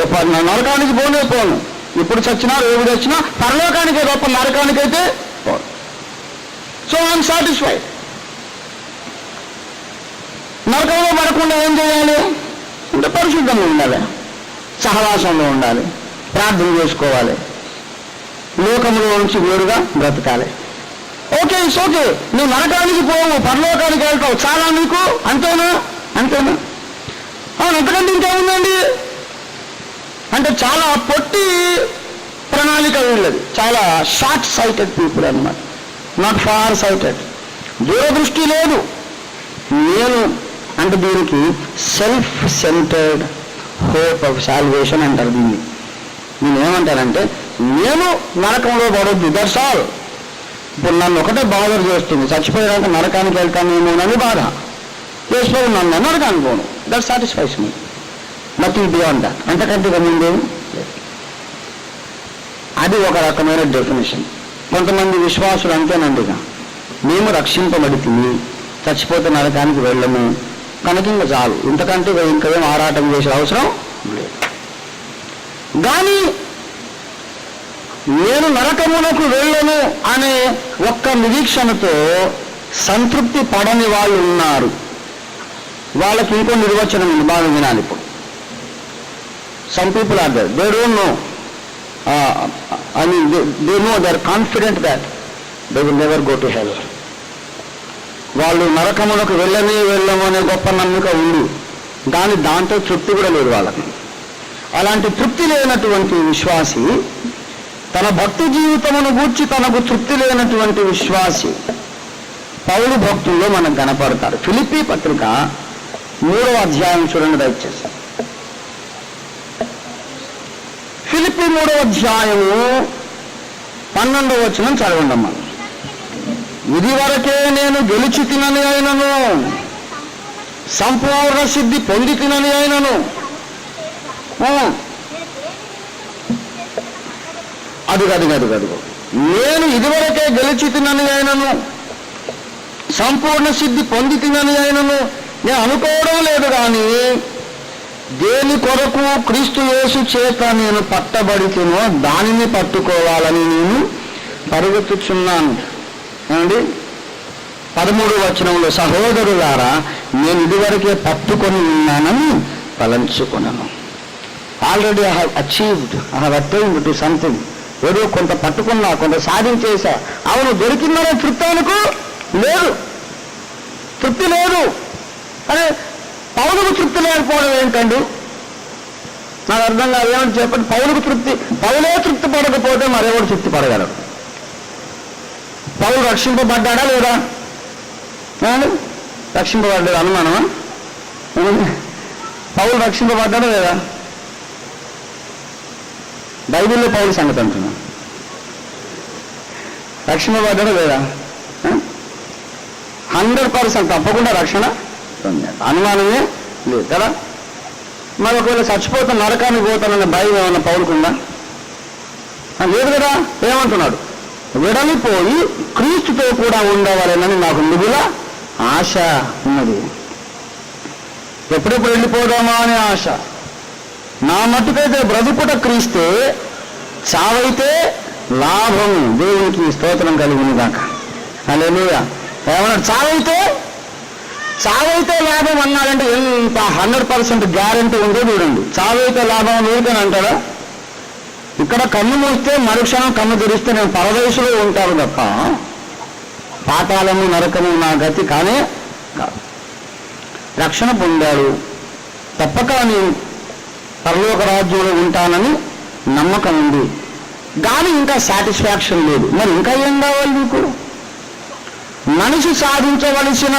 నరకానికి పోను, ఇప్పుడు చచ్చినా రేపు చచ్చినా పరలోకానికే తప్ప నరకానికైతే పోను. So I'm satisfied. నరకంలో పడకుండా ఏం చేయాలి అంటే పరిశుద్ధంగా ఉండాలి, సహవాసంలో ఉండాలి, ప్రార్థన చేసుకోవాలి, లోకంలో నుంచి వేరుగా బ్రతకాలి. Okay, it's okay. నువ్వు నరకానికి పోవు, పరలోకానికి వెళ్తావు, చాలా నీకు, అంతేనా? అవును, ఎంతకంటే ఇంకేముందండి అంటే చాలా పొట్టి ప్రణాళిక వీళ్ళది, చాలా షార్ట్ సైటెడ్ పీపుల్ అన్నమాట, నాట్ ఫార్ సైటెడ్. దూరదృష్టి లేదు. నేను అంటే దీనికి self centered hope of salvation అంటారు దీన్ని. నేనేమంటానంటే, నేను నరకంలో పడొద్దు, దట్స్ ఆల్. ఇప్పుడు నన్ను ఒకటే బాధలు చేస్తుంది, చచ్చిపోయాక నరకానికి వెళ్తానేమోనని బాధ. చేసుకోవాలి, నన్ను నరకానికి పోను, that satisfies me, nothing beyond that. అంతకంటే ముందేమి లేదు. అది ఒక రకమైన డెఫినేషన్. కొంతమంది విశ్వాసులు అంతేనండిగా, మేము రక్షింపబడుతుంది, చచ్చిపోతే నరకానికి వెళ్ళము, కనుక ఇంకా చాలు, ఇంతకంటే ఇంకేం ఆరాటం చేసే అవసరం లేదు. కానీ నేను నరకమునకు వెళ్ళను అనే ఒక్క నిరీక్షణతో సంతృప్తి పడని వాళ్ళు ఉన్నారు. వాళ్ళకి ఇంకో నిర్వచనం ఉంది, బాగా వినాలి ఇప్పుడు. Some people are there, they don't know, I mean they know, they are confident that they will never go to hell. వాళ్ళు నరకములకు వెళ్ళము అనే గొప్ప నమ్మిక ఉంది, కానీ దాంతో తృప్తి కూడా లేదు వాళ్ళకి. అలాంటి తృప్తి లేనటువంటి విశ్వాసి, తన భక్తి జీవితమును గూర్చి తనకు తృప్తి లేనటువంటి విశ్వాసి పౌలు భక్తుల్లో మనకు కనపడతారు. ఫిలిప్పీ పత్రిక 3వ అధ్యాయం చూడండి దయచేసి. ఫిలిప్పీ 3వ అధ్యాయము 12వ వచనం చదవండమ్మా. ఇది వరకే నేను గెలిచి తినని అయినను, సంపూర్ణ సిద్ధి పొంది తినని అయినను. అదిగో నేను ఇదివరకే గెలిచి తినని అయినను, సంపూర్ణ సిద్ధి పొంది తినని అయినను నేను అనుకోవడం లేదు, కానీ దేని కొరకు క్రీస్తు యేసు చేత నేను పట్టబడితేనో దానిని పట్టుకోవాలని నేను పరిగెత్తుచున్నాను. ఏమండి 13వ వచనంలో, సహోదరులారా నేను ఇదివరకే పట్టుకొని ఉన్నానని తలంచుకున్నాను. Already I have achieved, I have attained to something. ఏదో కొంత పట్టుకున్నా, కొంత సాధించేశా. అవును, దొరికిందనే తృప్తి ఆయనకు లేదు, తృప్తి లేదు. అరే పౌలుకు తృప్తి లేకపోవడం ఏంటండి? నాకు అర్థం కాదు. ఏమంటే చెప్పండి, పౌలే తృప్తి పడకపోతే మరెవడు తృప్తి పడగలడు? పౌలు రక్షింపబడ్డా లేదా? రక్షింపబడ్డాడు అనుమానమా? పౌలు రక్షింపబడ్డాడా లేదా? బైబిల్లో పౌలు సంగతి అంటున్నా, రక్షింపబడ్డాడా లేదా? 100% తప్పకుండా రక్షణ అనుమానమే లేదు కదా. మరి ఒకవేళ చచ్చిపోతాను, నరకానికి పోతానన్న భయం ఏమన్నా పౌలుకుందా? లేదు కదా. ఏమంటున్నాడు? వెడలిపోయి క్రీస్తుతో కూడా ఉండవాలని నాకు మిగుల ఆశ ఉన్నది. ఎప్పుడెప్పుడు వెళ్ళిపోదామా అనే ఆశ. నా మట్టుకైతే బ్రతుకుట క్రీస్తే, చావైతే లాభం. దేవునికి స్తోత్రం కలిగిన దాకా. హల్లెలూయా. ఏమన్నాడు? చావైతే లాభం అన్నాడంటే ఎంత 100% గ్యారెంటీ ఉందో చూడండి. చావైతే లాభం ఊరికని అంటారా? ఇక్కడ కన్ను మూస్తే మరుక్షణం కన్ను తెరిస్తే నేను పరదేశంలో ఉంటాను తప్ప పాతాళము నరకము నా గతి కానే కాదు. రక్షణ పొందాడు, తప్పక నేను పరలోక రాజ్యంలో ఉంటానని నమ్మకం ఉంది. కానీ ఇంకా సాటిస్ఫాక్షన్ లేదు. మరి ఇంకా ఏం కావాలి నీకు? మనిషి సాధించవలసిన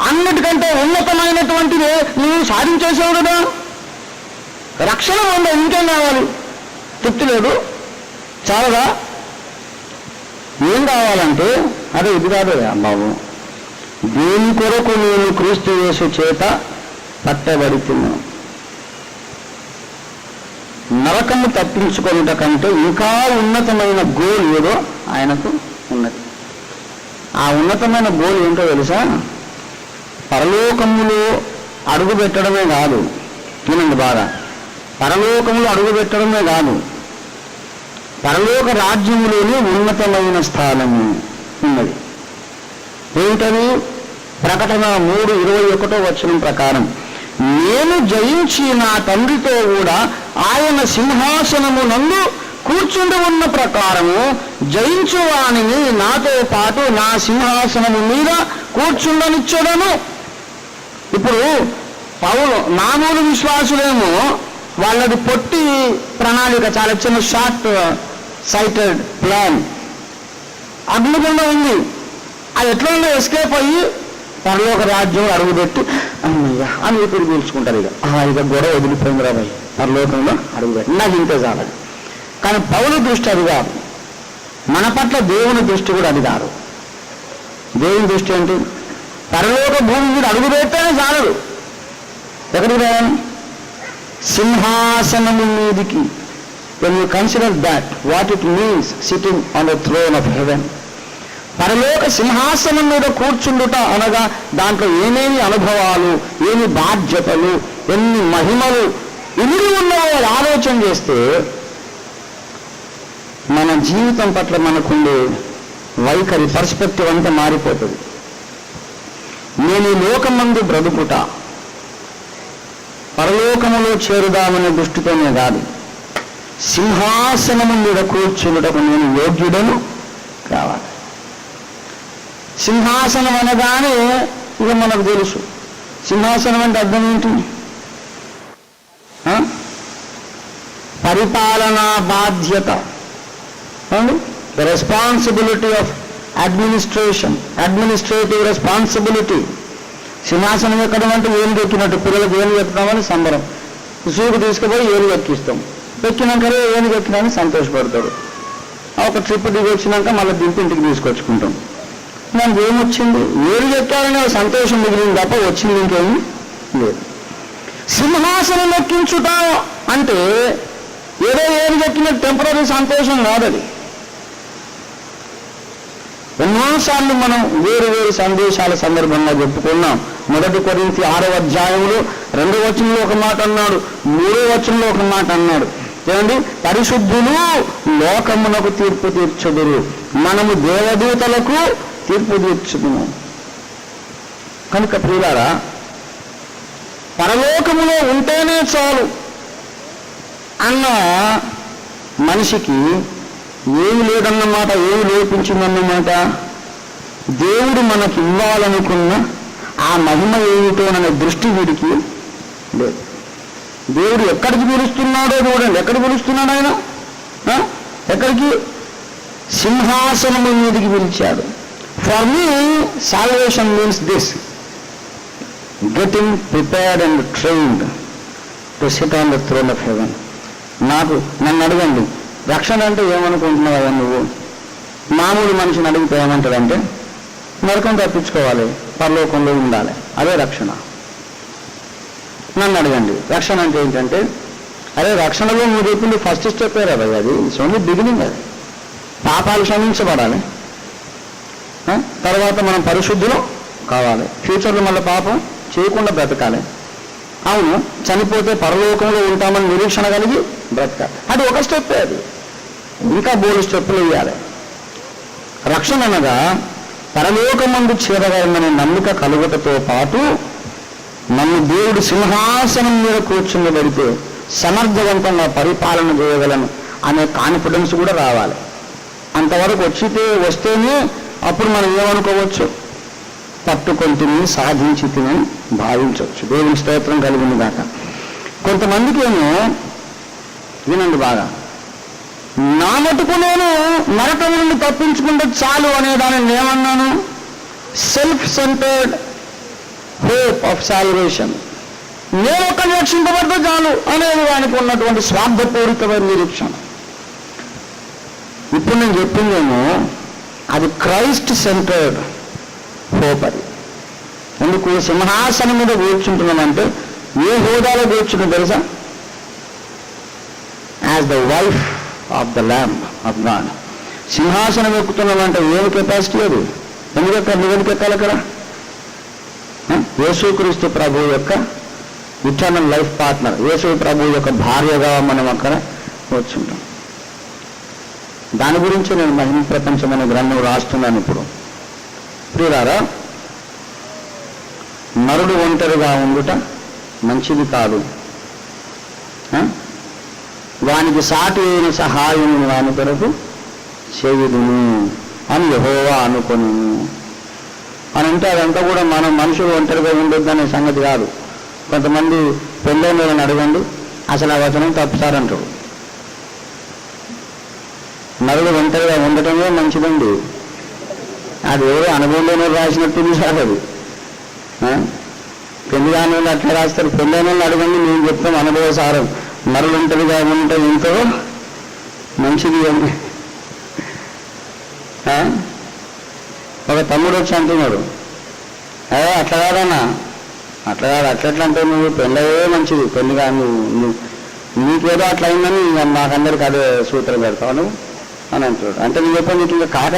అన్నిటికంటే ఉన్నతమైనటువంటిదే నువ్వు సాధించేసావు కదా. రక్షణ పొందా, ఇంకేం కావాలి? తృప్తి లేదు, చాలదా? ఏం కావాలంటే అదే ఇది కాదు బాబు. దేని కొరకు నేను క్రీస్తు యేసు చేత పట్టబడుతున్నాను. నరకము తప్పించుకొనుట కంటే ఇంకా ఉన్నతమైన గోల్ ఏదో ఆయనకు ఉన్నది. ఆ ఉన్నతమైన గోల్ ఏంటో తెలుసా? పరలోకములో అడుగు పెట్టడమే కాదు. వినండి బాగా. పరలోకములో అడుగు పెట్టడమే కాదు, పరలోక రాజ్యములోనే ఉన్నతమైన స్థానము ఉన్నది. ఏమిటది? ప్రకటన 3:21 ప్రకారం, నేను జయించి నా తండ్రితో కూడా ఆయన సింహాసనము నందు కూర్చుండి ఉన్న ప్రకారము జయించు వానిని నాతో పాటు నా సింహాసనము మీద కూర్చుండనిచ్చడను. ఇప్పుడు పౌలు మామూలు విశ్వాసులేమో వాళ్ళది పొట్టి ప్రణాళిక, చాలా చిన్న షార్ట్ సైటెడ్ ప్లాన్. అగ్నిగుండం ఉంది, అది ఎట్లా ఎస్కేప్ అయ్యి పరలోక రాజ్యం అడుగుపెట్టి అమ్మయ్య అని ఊపిరి పీల్చుకుంటారు. ఇక గొడవ వదిలిపోయింది రాబాయి, పరలోకంలో అడుగుపెట్టి నాకు ఇంతే చాలని. కానీ పౌలు దృష్టి అది కాదు, మన పట్ల దేవుని దృష్టి కూడా అది కాదు. దేవుని దృష్టి ఏంటి? పరలోక భూమి మీద అడుగు పెట్టేనే చాలదు. ఎక్కడికి రావాలి? సింహాసనము మీదికి. when you consider that what it means sitting on the throne of heaven, పరలోక సింహాసనం మీద కూర్చుండుట అనగా దాంట్లో ఏమేమి అనుభవాలు, ఏమి బాధ్యతలు, ఎన్ని మహిమలు ఇమిడి ఉన్నాయో ఆలోచన చేస్తే మన జీవితం పట్ల మనకుండే వైఖరి, పర్స్పెక్టివ్ అంతా మారిపోతుంది. నేను ఈ లోకమందు బ్రతుకుట పరలోకములో చేరుదామనే దృష్టితోనే కాదు, సింహాసనము మీద కూర్చున్నటకు నేను యోగ్యుడను కావాలి. సింహాసనం అనగానే ఇక మనకు తెలుసు. సింహాసనం అంటే అర్థం ఏంటి? పరిపాలనా బాధ్యత, the responsibility of administrative responsibility. సింహాసనం ఎక్కడం అంటే ఏలు ఎక్కినట్టు, పిల్లలకు ఏలు ఎక్కుతామని సంబరం. సూకు తీసుకుపోయి ఏలు ఎక్కిస్తాం. ఎక్కినాకనే ఏలు ఎక్కినామని సంతోషపడతాడు. ఒక ట్రిప్ దిగి వచ్చినాక మళ్ళీ దింపి ఇంటికి తీసుకొచ్చుకుంటాం. మనకు ఏమొచ్చింది? ఏలు ఎక్కాలనే సంతోషం మిగిలింది తప్ప వచ్చింది ఇంకేమీ లేదు. సింహాసనం ఎక్కించుట అంటే ఏదో ఏలు ఎక్కిన టెంపరీ సంతోషం కాదది. ఎన్నోసార్లు మనం వేరు వేరు సందేశాల సందర్భంగా చెప్పుకున్నాం. 1 కొరింథీ 6వ అధ్యాయంలో 2వ వచనంలో ఒక మాట అన్నాడు, 3వ వచనంలో ఒక మాట అన్నాడు. ఏమండి? పరిశుద్ధులు లోకమునకు తీర్పు తీర్చుదురు, మనము దేవదూతలకు తీర్పు తీర్చుదుము. కనుక ప్రియులారా, పరలోకములో ఉంటేనే చాలు అన్న మనిషికి ఏమి లేదన్నమాట, ఏమి లోపించిందన్నమాట. దేవుడు మనకి ఇవ్వాలనుకున్న ఆ మహిమ ఏమిటోననే దృష్టి వీడికి లేదు. దేవుడు ఎక్కడికి పిలుస్తున్నాడో చూడండి. ఎక్కడికి పిలుస్తున్నాడు ఆయన? ఎక్కడికి? సింహాసనము మీదికి పిలిచాడు. For me salvation means this, getting prepared and trained to sit on the throne of heaven. నన్ను అడగండి, రక్షణ అంటే ఏమనుకుంటున్నావా నువ్వు? మామూలు మనిషిని అడిగితే ఏమంటాడంటే నరకం తప్పించుకోవాలి, పరలోకంలో ఉండాలి, అదే రక్షణ. నన్ను అడగండి రక్షణ అంటే ఏంటంటే, అదే రక్షణలో మీరు చెప్పింది ఫస్ట్ స్టెప్ అది, ఇట్స్ ఓన్లీ బిగినింగ్. అది పాపాలు క్షమించబడాలి, తర్వాత మనం పరిశుద్ధులు కావాలి, ఫ్యూచర్లో మళ్ళీ పాపం చేయకుండా బ్రతకాలి. అవును, చనిపోతే పరలోకంలో ఉంటామని నిరీక్షణ కలిగి బ్రతకాలి. అది ఒక స్టెప్. అది ఇంకా బోలు స్టెప్పులు వేయాలి. రక్షణ అనగా పరలోకమందు చేరగలమనే నమ్మిక కలుగుటతో పాటు నన్ను దేవుడు సింహాసనం మీద కూర్చుండబెడితే సమర్థవంతంగా పరిపాలన చేయగలను అనే కాన్ఫిడెన్స్ కూడా రావాలి. అంతవరకు వస్తేనే అప్పుడు మనం ఏమనుకోవచ్చు, పట్టుకొంటిని సాధించి తినని భావించవచ్చు. దేవుని స్తోత్రం కలిగింది దాకా. కొంతమందికి ఏమో వినండి బాగా, నా మటుకు నేను నరకం నుండి తప్పించుకుంటే చాలు అనే దానిని ఏమన్నాను, self centered hope of salvation. నేను ఒక్కరిని రక్షింపబడితే చాలు అనేది దానికి ఉన్నటువంటి స్వార్థపూరితమైన నిరీక్షణ. ఇప్పుడు నేను చెప్పిందేమో అది క్రైస్ట్ సెంటర్డ్ హోప్. అది ఎందుకు సింహాసనం మీద కూర్చుంటున్నామంటే ఏ హోదాలో కూర్చుంటుందో తెలుసా? As the wife of the lamb of God. సింహాసనం ఎక్కుతున్నామంటే ఏమి కెపాసిటీ అది? ఎందుకు ఎక్కాలి అక్కడ? యేసుక్రీస్తు ప్రభు యొక్క ఇటర్నల్ లైఫ్ పార్ట్నర్, యేసు ప్రభు యొక్క భార్యగా మనం అక్కడ కూర్చుంటాం. దాని గురించి నేను మహిమ ప్రపంచం అనే గ్రంథం రాస్తున్నాను ఇప్పుడు. ప్రియులారా, నరుడు ఒంటరిగా ఉండుట మంచిది కాదు, వానికి సాటి అయిన సహాయం వాని కొరకు చేయుదును అని యెహోవా అనుకొని అని అంటే అదంతా కూడా మనం మనుషులు ఒంటరిగా ఉండొద్దనే సంగతి కాదు. కొంతమంది పెళ్ళైన వాళ్ళని అడగండి, అసలు ఆ వచనం తప్పుతారంటాడు. నరుడు ఒంటరిగా ఉండటమే మంచిదండి. అది ఏదో అనుభవం లేని రాసినట్టు సార్. అది పెళ్లి కాని వాళ్ళు అట్లా రాస్తారు. పెళ్ళైన వాళ్ళు అడగండి, నేను చెప్తాం అనుభవ సారం. నరుడు ఒంటరిగా ఉంటే ఎంతో మంచిది అని. ఒక తమ్ముడు వచ్చి అంటున్నాడు, అట్లా కాదన్నా, అట్లా కాదు, అట్లా అంటే నువ్వు పెళ్ళయే మంచిది, పెళ్ళిగా నువ్వు నీకేదో అట్లా అయిందని మాకందరికి అదే సూత్రం పెడతావు నువ్వు అని అంటున్నాడు. అంటే నువ్వు చెప్పండి, ఇంకా కాక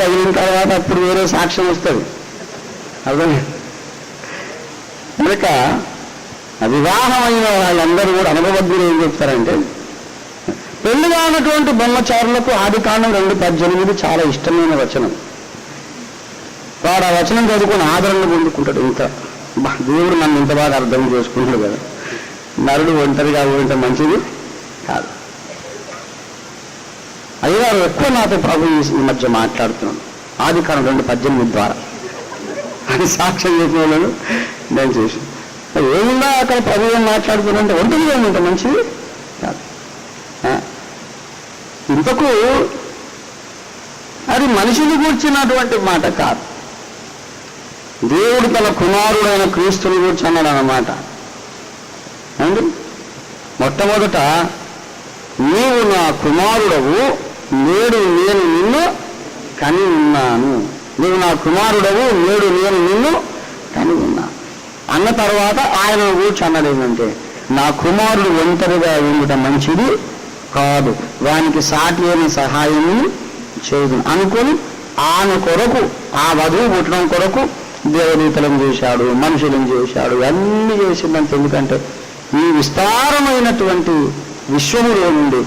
తగిలిన తర్వాత అప్పుడు వేరే సాక్ష్యం వస్తుంది. అర్థం కనుక వివాహమైన వాళ్ళందరూ కూడా అనుభవజ్ఞులు ఏం చెప్తారంటే, పెళ్లిగా ఉన్నటువంటి బ్రహ్మచారులకు ఆదికాండం 2:18 చాలా ఇష్టమైన వచనం. వాడు ఆ వచనం చదువుకొని ఆదరణ పొందుకుంటాడు. ఇంత దేవుడు నన్ను ఇంత బాగా అర్థం చేసుకుంటాడు కదా, నరుడు ఒంటరిగా ఉంటే మంచిది కాదు. అయ్యగారు ఎక్కువ నాతో ప్రభు ఈ మధ్య మాట్లాడుతున్నాను ఆదికాండం 2:18 ద్వారా అని సాక్ష్యం చేసిన వాళ్ళను నేను చేసి ఏముందా అక్కడ ప్రభు ఏం మాట్లాడుతున్నానంటే ఒంటరిగా ఉంటే మంచిది కాదు. ఇంతకు అది మనిషిని కూర్చున్నటువంటి మాట కాదు, దేవుడు తన కుమారుడైన క్రీస్తుని కూర్చి అన్నాడు అన్నమాట. అండి, మొట్టమొదట నీవు నా కుమారుడవు, నేడు నేను నిన్ను కని ఉన్నాను. నీవు నా కుమారుడవు, నేడు నేను నిన్ను కని ఉన్నాను అన్న తర్వాత ఆయన కూర్చి అన్నాడు ఏంటంటే, నా కుమారుడు ఒంటరిగా ఉండటం మంచిది కాదు, వానికి సాటి అయిన సహాయం చేయదు అనుకొని ఆయన కొరకు, ఆ వధువు పుట్టడం కొరకు దేవదూతలను చేశాడు, మనుషులను చేశాడు, అన్నీ చేసిందంటే. ఎందుకంటే ఈ విస్తారమైనటువంటి విశ్వములో నుండి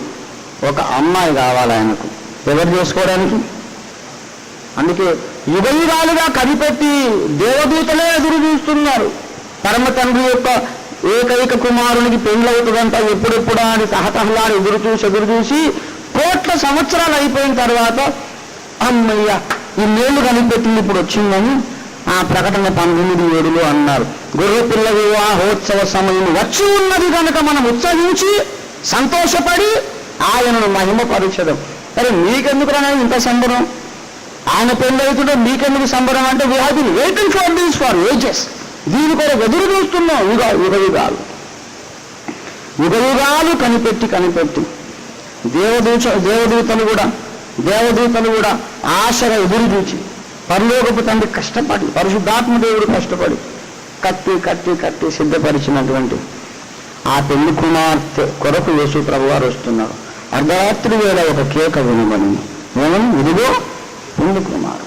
ఒక అమ్మాయి కావాలి ఆయనకు. ఎవరు చేసుకోవడానికి? అందుకే యుగయుగాలుగా కనిపెట్టి దేవదూతలే ఎదురు చూస్తున్నారు. పరమ తండ్రి యొక్క ఏకైక కుమారునికి పెళ్ళవుతుందంట ఎప్పుడెప్పుడా అని తహతహలాడి ఎదురు చూసి కోట్ల సంవత్సరాలు అయిపోయిన తర్వాత అమ్మయ్య ఇన్నేళ్లు కనిపెట్టింది ఇప్పుడు వచ్చిందని ఆ ప్రకటన 19:7 అన్నారు. గొర్రె పిల్ల వివాహోత్సవ సమయం వచ్చి ఉన్నది కనుక మనం ఉత్సహించి సంతోషపడి ఆయనను మహిమపరచడం. సరే మీకెందుకు రాని ఇంత సంబరం? ఆయన పెళ్ళవుతుంటే మీకెందుకు సంబరం అంటే, we have been waiting for this for ages. దీని కొరకు ఎదురు చూస్తున్నాం యుగయుగాలు కనిపెట్టి దేవదూతలు కూడా ఆశగా ఎదురు చూచి పరలోకపు తండ్రి కష్టపడి, పరిశుద్ధాత్మ దేవుడు కష్టపడి కట్టి సిద్ధపరిచినటువంటి ఆ పెళ్లి కుమార్తె కొరకు యేసు ప్రభువారు వస్తున్నారు. అర్ధరాత్రి వేళ ఒక కేక వినబడింది. ఏమని? ఇదిగో పెళ్లి కుమారుడు.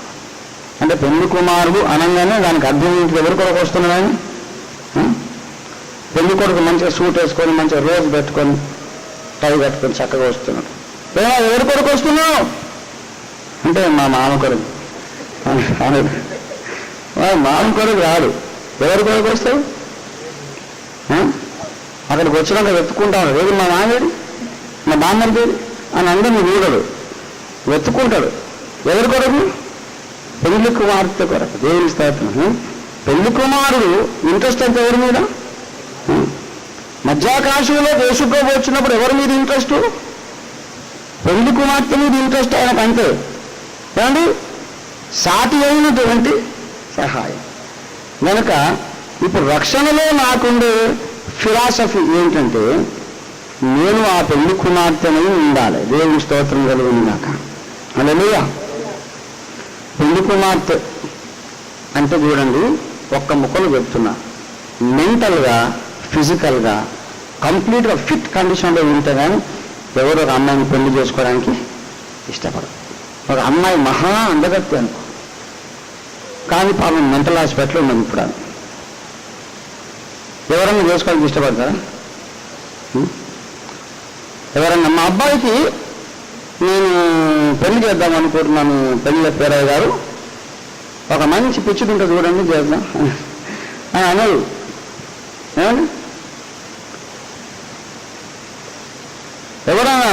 అంటే పెళ్లి కుమారుడు అనగానే దానికి అర్థం ఏంటి? ఎవరి కొరకు వస్తున్నాడని? పెళ్లి కొడుకు మంచిగా సూట్ వేసుకొని మంచిగా రోజు పెట్టుకొని టై కట్టుకొని చక్కగా వస్తున్నాడు. ఎవరి కొరకు వస్తున్నావు అంటే మా మామ కొరకు. మామ కొరకు రాడు. ఎవరి కొరకు వస్తావు? అక్కడికి వచ్చినాక వెతుక్కుంటాడు. ఏది మా మామేది, మా బామ్మడిది అని అందరినీ చూడడు, వెతుక్కుంటాడు. ఎవరి కొరకు? పెళ్లి కుమార్తె కొరకు. దేవుని స్తోత్రం. పెళ్లి కుమారుడు ఇంట్రెస్ట్ అంత ఎవరి మీద? మధ్యాకాశంలో యేసుప్రభు వచ్చినప్పుడు ఎవరి మీద ఇంట్రెస్ట్? పెళ్లి కుమార్తె మీద ఇంట్రెస్ట్ ఆయనకు అంతే. ఏమండి? సాటి అయినటువంటి సహాయం. కనుక ఇప్పుడు రక్షణలో నాకుండే ఫిలాసఫీ ఏంటంటే, నేను ఆ పెళ్లి కుమార్తెని ఉండాలి. దేవుని స్తోత్రం కలుగును గాక. హల్లెలూయా. పెళ్లి కుమార్తె అంటే చూడండి, ఒక్క ముక్కలు చెప్తున్నా, మెంటల్గా ఫిజికల్గా కంప్లీట్గా ఫిట్ కండిషన్లో ఉంటే కానీ ఎవరు ఒక అమ్మాయిని పెళ్లి చేసుకోవడానికి ఇష్టపడరు. ఒక అమ్మాయి మహా అందగత్తి అనుకో, కానీ పాపం మెంటల్ హాస్పిటల్ ఉన్నది ఇప్పుడు. ఎవరన్నా చేసుకోవడానికి ఇష్టపడతారా? ఎవరన్నా మా అబ్బాయికి నేను పెళ్లి చేద్దాం అనుకుంటున్నాను, పెళ్లి పేరయ్య గారు ఒక మంచి పిచ్చి తింటే చూడండి చేద్దాం అని అన్నారు. ఏమండి? ఎవరైనా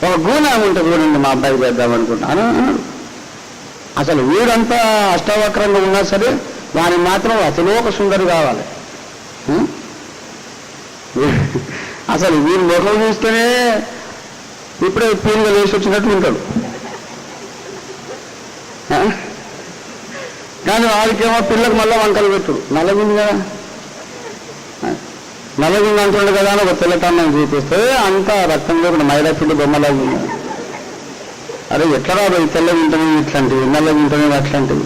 ఒక గూనె ఉంటే చూడండి మా అబ్బాయికి చేద్దాం అనుకుంటున్నాను అన్నాడు. అసలు వీడంతా అష్టవక్రంగా ఉన్నా సరే వానికి మాత్రం అతిలోక సుందరి కావాలి. అసలు వీరి ముఖం చూస్తేనే ఇప్పుడే పీలుగా వేసి వచ్చినట్టు ఉంటాడు. కానీ వాడికేమో పిల్లకు మళ్ళీ వంకలు పెట్టుడు. నల్లగుంది కదా, నల్లగుంది అంటుండే కదా అని ఒక తెల్లటన్నం చూపిస్తే అంతా రక్తంలో కూడా మైదా పిండి బొమ్మలాగా ఉంది. అరే ఎట్లా రాదు తెల్లగా ఉంటేనే ఇట్లాంటివి, నల్లగా ఉంటేనే అట్లాంటివి.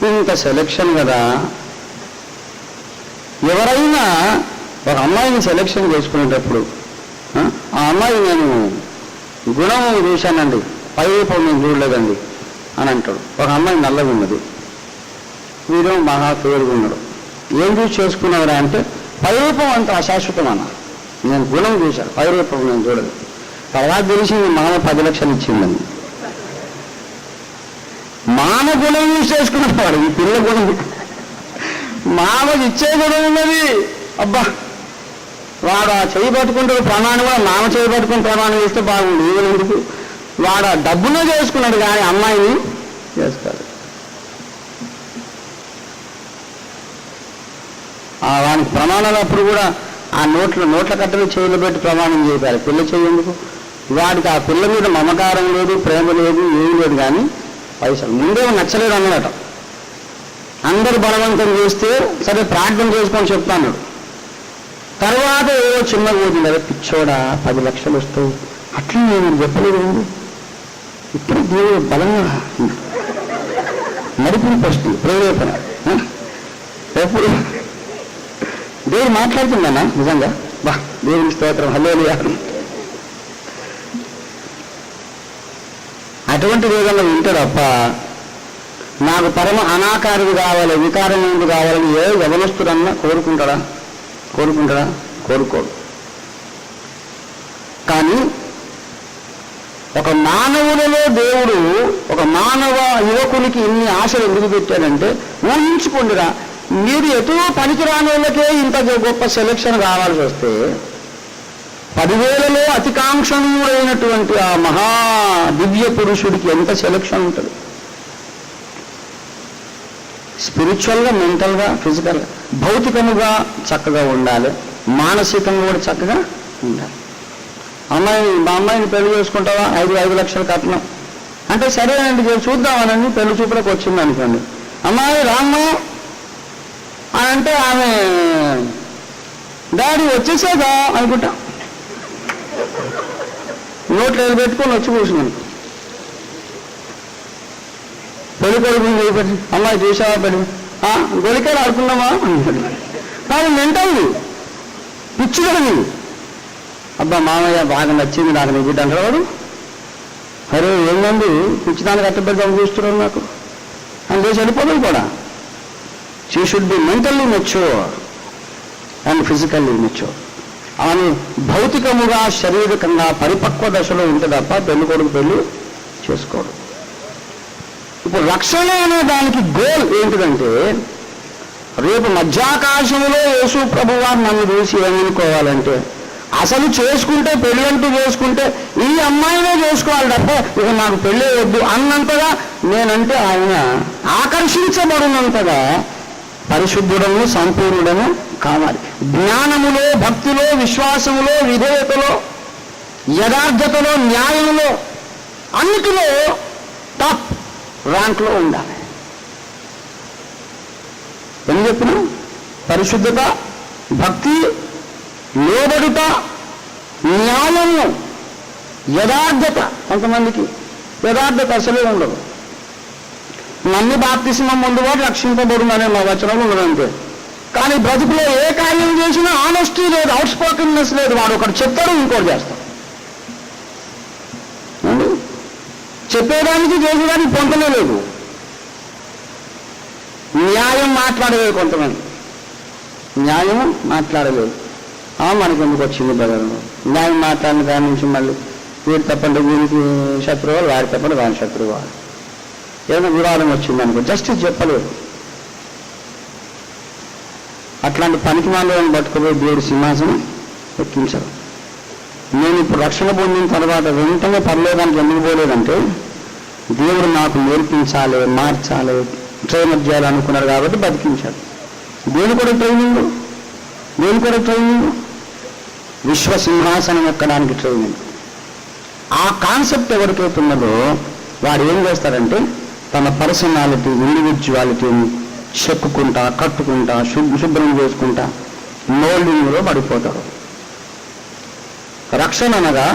ఇంత సెలక్షన్ కదా. ఎవరైనా ఒక అమ్మాయిని సెలక్షన్ చేసుకునేటప్పుడు ఆ అమ్మాయి నేను గుణం చూశానండి, పై రూపం నేను చూడలేదండి అని అంటాడు. ఒక అమ్మాయి నల్లగా ఉన్నది, వీడు మహా పేరుగా ఉన్నాడు. ఏం చూసి చేసుకున్నావురా అంటే పై రూపం అంత అశాశ్వతం అన్న, నేను గుణం చూశాను, పై రూపం నేను చూడలేదు. తర్వాత తెలిసింది మామ 10 లక్షలు ఇచ్చిందని. మామ గుణం చూసి చేసుకున్నవాడు, ఈ పిల్ల గుణం మామకి ఇచ్చే గుణం ఉన్నది. అబ్బా వాడు ఆ చెయ్యి పట్టుకుంటాడు ప్రమాణం కూడా మామ చెయ్యి పట్టుకుని ప్రమాణం చేస్తే బాగుంది. ఈవెన్ ఎందుకు వాడు ఆ డబ్బునే చేసుకున్నాడు కానీ అమ్మాయిని చేసుకోవాలి. వానికి ప్రమాణాలు అప్పుడు కూడా ఆ నోట్ల కట్టలు చెయ్యిలో పెట్టి ప్రమాణం చేశారు. పిల్ల చెయ్యేందుకు? వాడికి ఆ పిల్ల మీద మమకారం లేదు, ప్రేమ లేదు, ఏమీ లేదు. కానీ పైసలు ముందే నచ్చలేదు అన్నదట. అందరూ బలవంతం చేస్తే సరే ప్రార్థన చేసుకొని చెప్తాను. తర్వాత ఏదో చిన్న పోతుంది, అదే పిచ్చోడా 10 లక్షలు వస్తాయి అట్లా నేను చెప్పలేదు. ఇప్పుడు దేవుడు బలంగా నడిపింపొస్తుంది ప్రేరేపణ. ఎప్పుడు దేవుడు మాట్లాడుతుందన్నా నిజంగా. బా దేవుని స్తోత్రం, హల్లెలూయా. అటువంటి విధంగా వింటాడు. అప్ప నాకు పరమ అనాకారుడు కావాలి, వికారమైనది కావాలని ఏ యవనస్తుడన్నా కోరుకుంటాడా? కోరుకోడు. కానీ ఒక మానవులలో దేవుడు ఒక మానవ యువకునికి ఇన్ని ఆశలు ఎందుకు పెట్టాడంటే, ఊహించుకోండిరా, మీరు ఎటో పనికిరాని వాళ్ళకే ఇంత గొప్ప సెలక్షన్ కావాల్సి వస్తే 10,000లో అతికాంక్షణీయుడైనటువంటి ఆ మహా దివ్య పురుషుడికి ఎంత సెలక్షన్ ఉంటుంది? స్పిరిచువల్గా, మెంటల్గా, ఫిజికల్గా, భౌతికముగా చక్కగా ఉండాలి, మానసికంగా కూడా చక్కగా ఉండాలి. మా అమ్మాయిని పెళ్లి చేసుకుంటావా? 5 లక్షలు కట్నం అంటే సరేనండి చూద్దామనండి. పెళ్లి చూపులకు వచ్చింది అనుకోండి, అమ్మాయి రామ్మా అని అంటే ఆమె డాడీ వచ్చేసేదా అనుకుంటా, నోట్లో పెట్టుకొని వచ్చి కూర్చున్నాను. పెళ్లి కొడుకు పెట్టి అమ్మాయి చూసావా పెళ్లి గొలికాడు ఆడుకున్నావా? కానీ మెంటల్ పిచ్చి కదా నీవు. అబ్బా మామయ్య బాగా నచ్చింది నాకు నీ బిడ్డ అంటారు వాడు. అరే ఏంటండి పిచ్చిదానికి అట్టబెద్దాం చూస్తున్నాడు నాకు అని చేసి వెళ్ళిపోతుంది కూడా. She should be mentally mature and physically mature. ఆమె భౌతికముగా శారీరకంగా పరిపక్వ దశలో ఉంటే తప్ప పెళ్లి కొడుకు పెళ్లి చేసుకోడు. ఇప్పుడు రక్షణ అనే దానికి గోల్ ఏంటిదంటే, రేపు మధ్యాకాశంలో యేసు ప్రభు వారు నన్ను చూసి ఏమనుకోవాలంటే, అసలు చేసుకుంటే పెళ్ళి అంటూ చేసుకుంటే ఈ అమ్మాయినే చేసుకోవాలి తప్ప ఇక నాకు పెళ్ళే వద్దు అన్నంతగా నేనంటే ఆయన ఆకర్షించబడినంతగా పరిశుద్ధుడము సంపూర్ణుడము కావాలి. జ్ఞానములో, భక్తిలో, విశ్వాసములో, విధేయతలో, యథార్థతలో, న్యాయంలో, అన్నిటిలో టాప్ ర్యాంక్లో ఉండాలి. ఏం చెప్పినా పరిశుద్ధత, భక్తి, లోబడుట, న్యాయము, యథార్థత. కొంతమందికి యథార్థత అసలే ఉండదు. నన్ను బాప్తిస్మం ముందు వాడు రక్షింపబడుననే మా వచనంలో ఉన్నదంతే. కానీ బ్రతుకులో ఏ కార్యం చేసినా ఆనెస్టీ లేదు, అవుట్ స్పోకెన్నెస్ లేదు. వాడు ఒకటి చెప్తాడు, ఇంకోటి చేస్తాడు. చెప్పేదానికి చేసేదానికి పొంతనే లేదు. న్యాయం మాట్లాడలేదు కొంతమంది, న్యాయం మాట్లాడలేదు. మనకి ఎందుకు వచ్చింది బదలు న్యాయం మాట్లాడిన దాని నుంచి మళ్ళీ వీడి తప్పంటే వీడికి శత్రువు, వాడి తప్పంటే వాడి శత్రువు. వాడు ఏదైనా వివాదం వచ్చిందనుకో జస్టిస్ చెప్పలేదు. అట్లాంటి పనికి మాలను పట్టుకుపోయి దేవుడు సింహాసనం ఎక్కించరు. నేను ఇప్పుడు రక్షణ పొందిన తర్వాత వెంటనే పర్లేదానికి ఎందుకు పోలేదంటే, దేవుడు నాకు నేర్పించాలి, మార్చాలి, ట్రైనప్ చేయాలి అనుకున్నారు కాబట్టి బతికించాడు. దేని కూడా ట్రైనింగ్, దేని కూడా ట్రైనింగ్, విశ్వసింహాసనం ఎక్కడానికి ట్రైనింగ్. ఆ కాన్సెప్ట్ ఎవరికైతే ఉన్నదో వాడు ఏం చేస్తారంటే తన పర్సనాలిటీ, ఇండివిజువాలిటీని చెక్కుకుంటా, కట్టుకుంటా, శుభ్రం చేసుకుంటా మోల్డింగ్లో పడిపోతారు. రక్షణ అనగా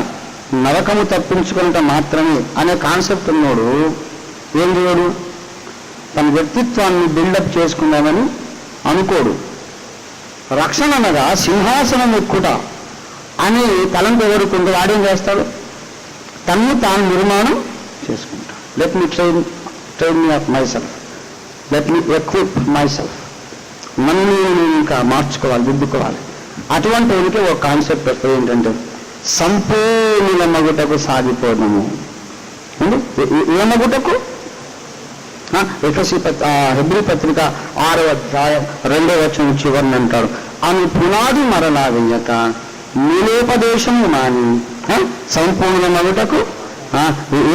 నరకము తప్పించుకుంటా మాత్రమే అనే కాన్సెప్ట్ ఉన్నోడు ఏం చేయడు, తన వ్యక్తిత్వాన్ని బిల్డప్ చేసుకుందామని అనుకోడు. రక్షణ అనగా సింహాసనం ఎక్కుట అని తలంపు ఎవరుకుంటే వాడేం చేస్తాడు, తన్ను తాను నిర్మాణం చేసుకుంటా. Let me train me of my self, let me equip my self. నన్ను నేను ఇంకా మార్చుకోవాలి, దిద్దుకోవాలి. అటువంటి వాడికి ఒక కాన్సెప్ట్ వస్తుంది ఏంటంటే సంపూర్ణ మగుటకు సాగిపోవడము. ఏ మగుటకు? హెబ్రీ పత్రిక 6వ అధ్యాయం 2వ వచనం చివరిని అంటాడు, ఆమె పునాది మరలా వెయ్యక నిలోపదేశము మాని సంపూర్ణ మగుటకు.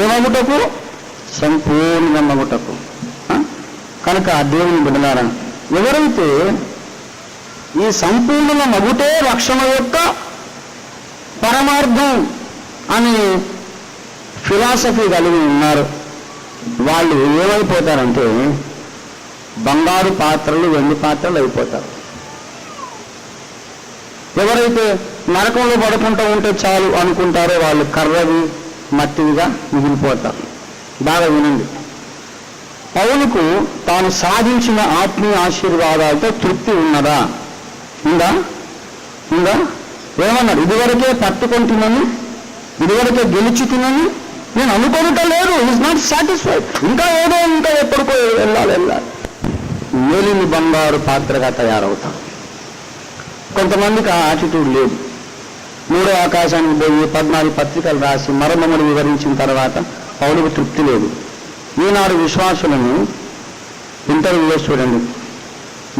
ఏ మగుటకు? సంపూర్ణ మగుటకు. కనుక దేవుని బిడ్డలారా, ఎవరైతే ఈ సంపూర్ణ మగుటే రక్షణ యొక్క పరమార్థం అని ఫిలాసఫీ కలిగి ఉన్నారు, వాళ్ళు ఏమైపోతారంటే బంగారు పాత్రలు, వెండి పాత్రలు అయిపోతారు. ఎవరైతే నరకంలో పడుకుంటూ ఉంటే చాలు అనుకుంటారో వాళ్ళు కర్రవి, మట్టివిగా మిగిలిపోతారు. బాగా వినండి, పౌలుకు తాను సాధించిన ఆత్మీయ ఆశీర్వాదాలతో తృప్తి ఉన్నదా? ఉందా? ఉందా? ఏమన్నాడు? ఇదివరకే పట్టుకుంటున్నాను, ఇదివరకే గెలుచుతున్నాను, నేను అనుకోవటం లేదు. Is not satisfied. ఇంకా ఏదో, ఇంకా ఎప్పటికో వెళ్ళాలి. మేలిని బంగారు పాత్రగా తయారవుతాం. కొంతమందికి ఆ యాటిట్యూడ్ లేదు. 3వ ఆకాశానికి పోయి 14 పత్రికలు రాసి మర్మములు వివరించిన తర్వాత పౌలుకు తృప్తి లేదు. ఈనాడు విశ్వాసులను ఇంటర్వ్యూలో చూడండి,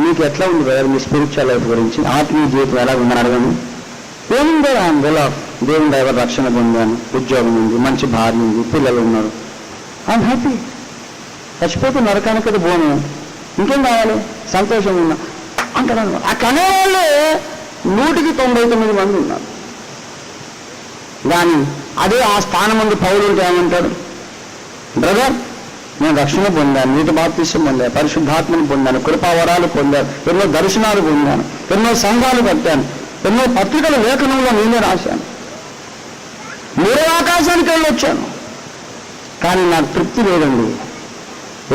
మీకు ఎట్లా ఉంది బ్రదర్ మీ స్పిరిచువల్ లైఫ్ గురించి, ఆత్మీయ జీవితం ఎలా ఉందని అడగండి. ఏముందో ఐఎమ్ వెల్ ఆఫ్, దేవుని దైవ రక్షణ పొందాను, ఉద్యోగం ఉంది, మంచి భార్య ఉంది, పిల్లలు ఉన్నారు, ఐఎమ్ హ్యాపీ. చచ్చిపోతే నరకానికి పోను, ఇంకేం కావాలి, సంతోషంగా ఉన్నా అంటారు. ఆ కనేవాళ్ళే 199 మంది ఉన్నారు. కానీ అదే ఆ స్థానం ముందు పౌలు ఉంటే ఏమంటాడు, బ్రదర్ నేను రక్షణ పొందాను, నీటి బాప్తిసం పొందాను, పరిశుద్ధాత్మను పొందాను, కృపావరాలు పొందాను, ఎన్నో దర్శనాలు పొందాను, ఎన్నో సంఘాలు కట్టాను, ఎన్నో పత్రికల లేఖనంలో నేనే రాశాను, 3వ ఆకాశానికి వెళ్ళొచ్చాను, కానీ నాకు తృప్తి లేదండి.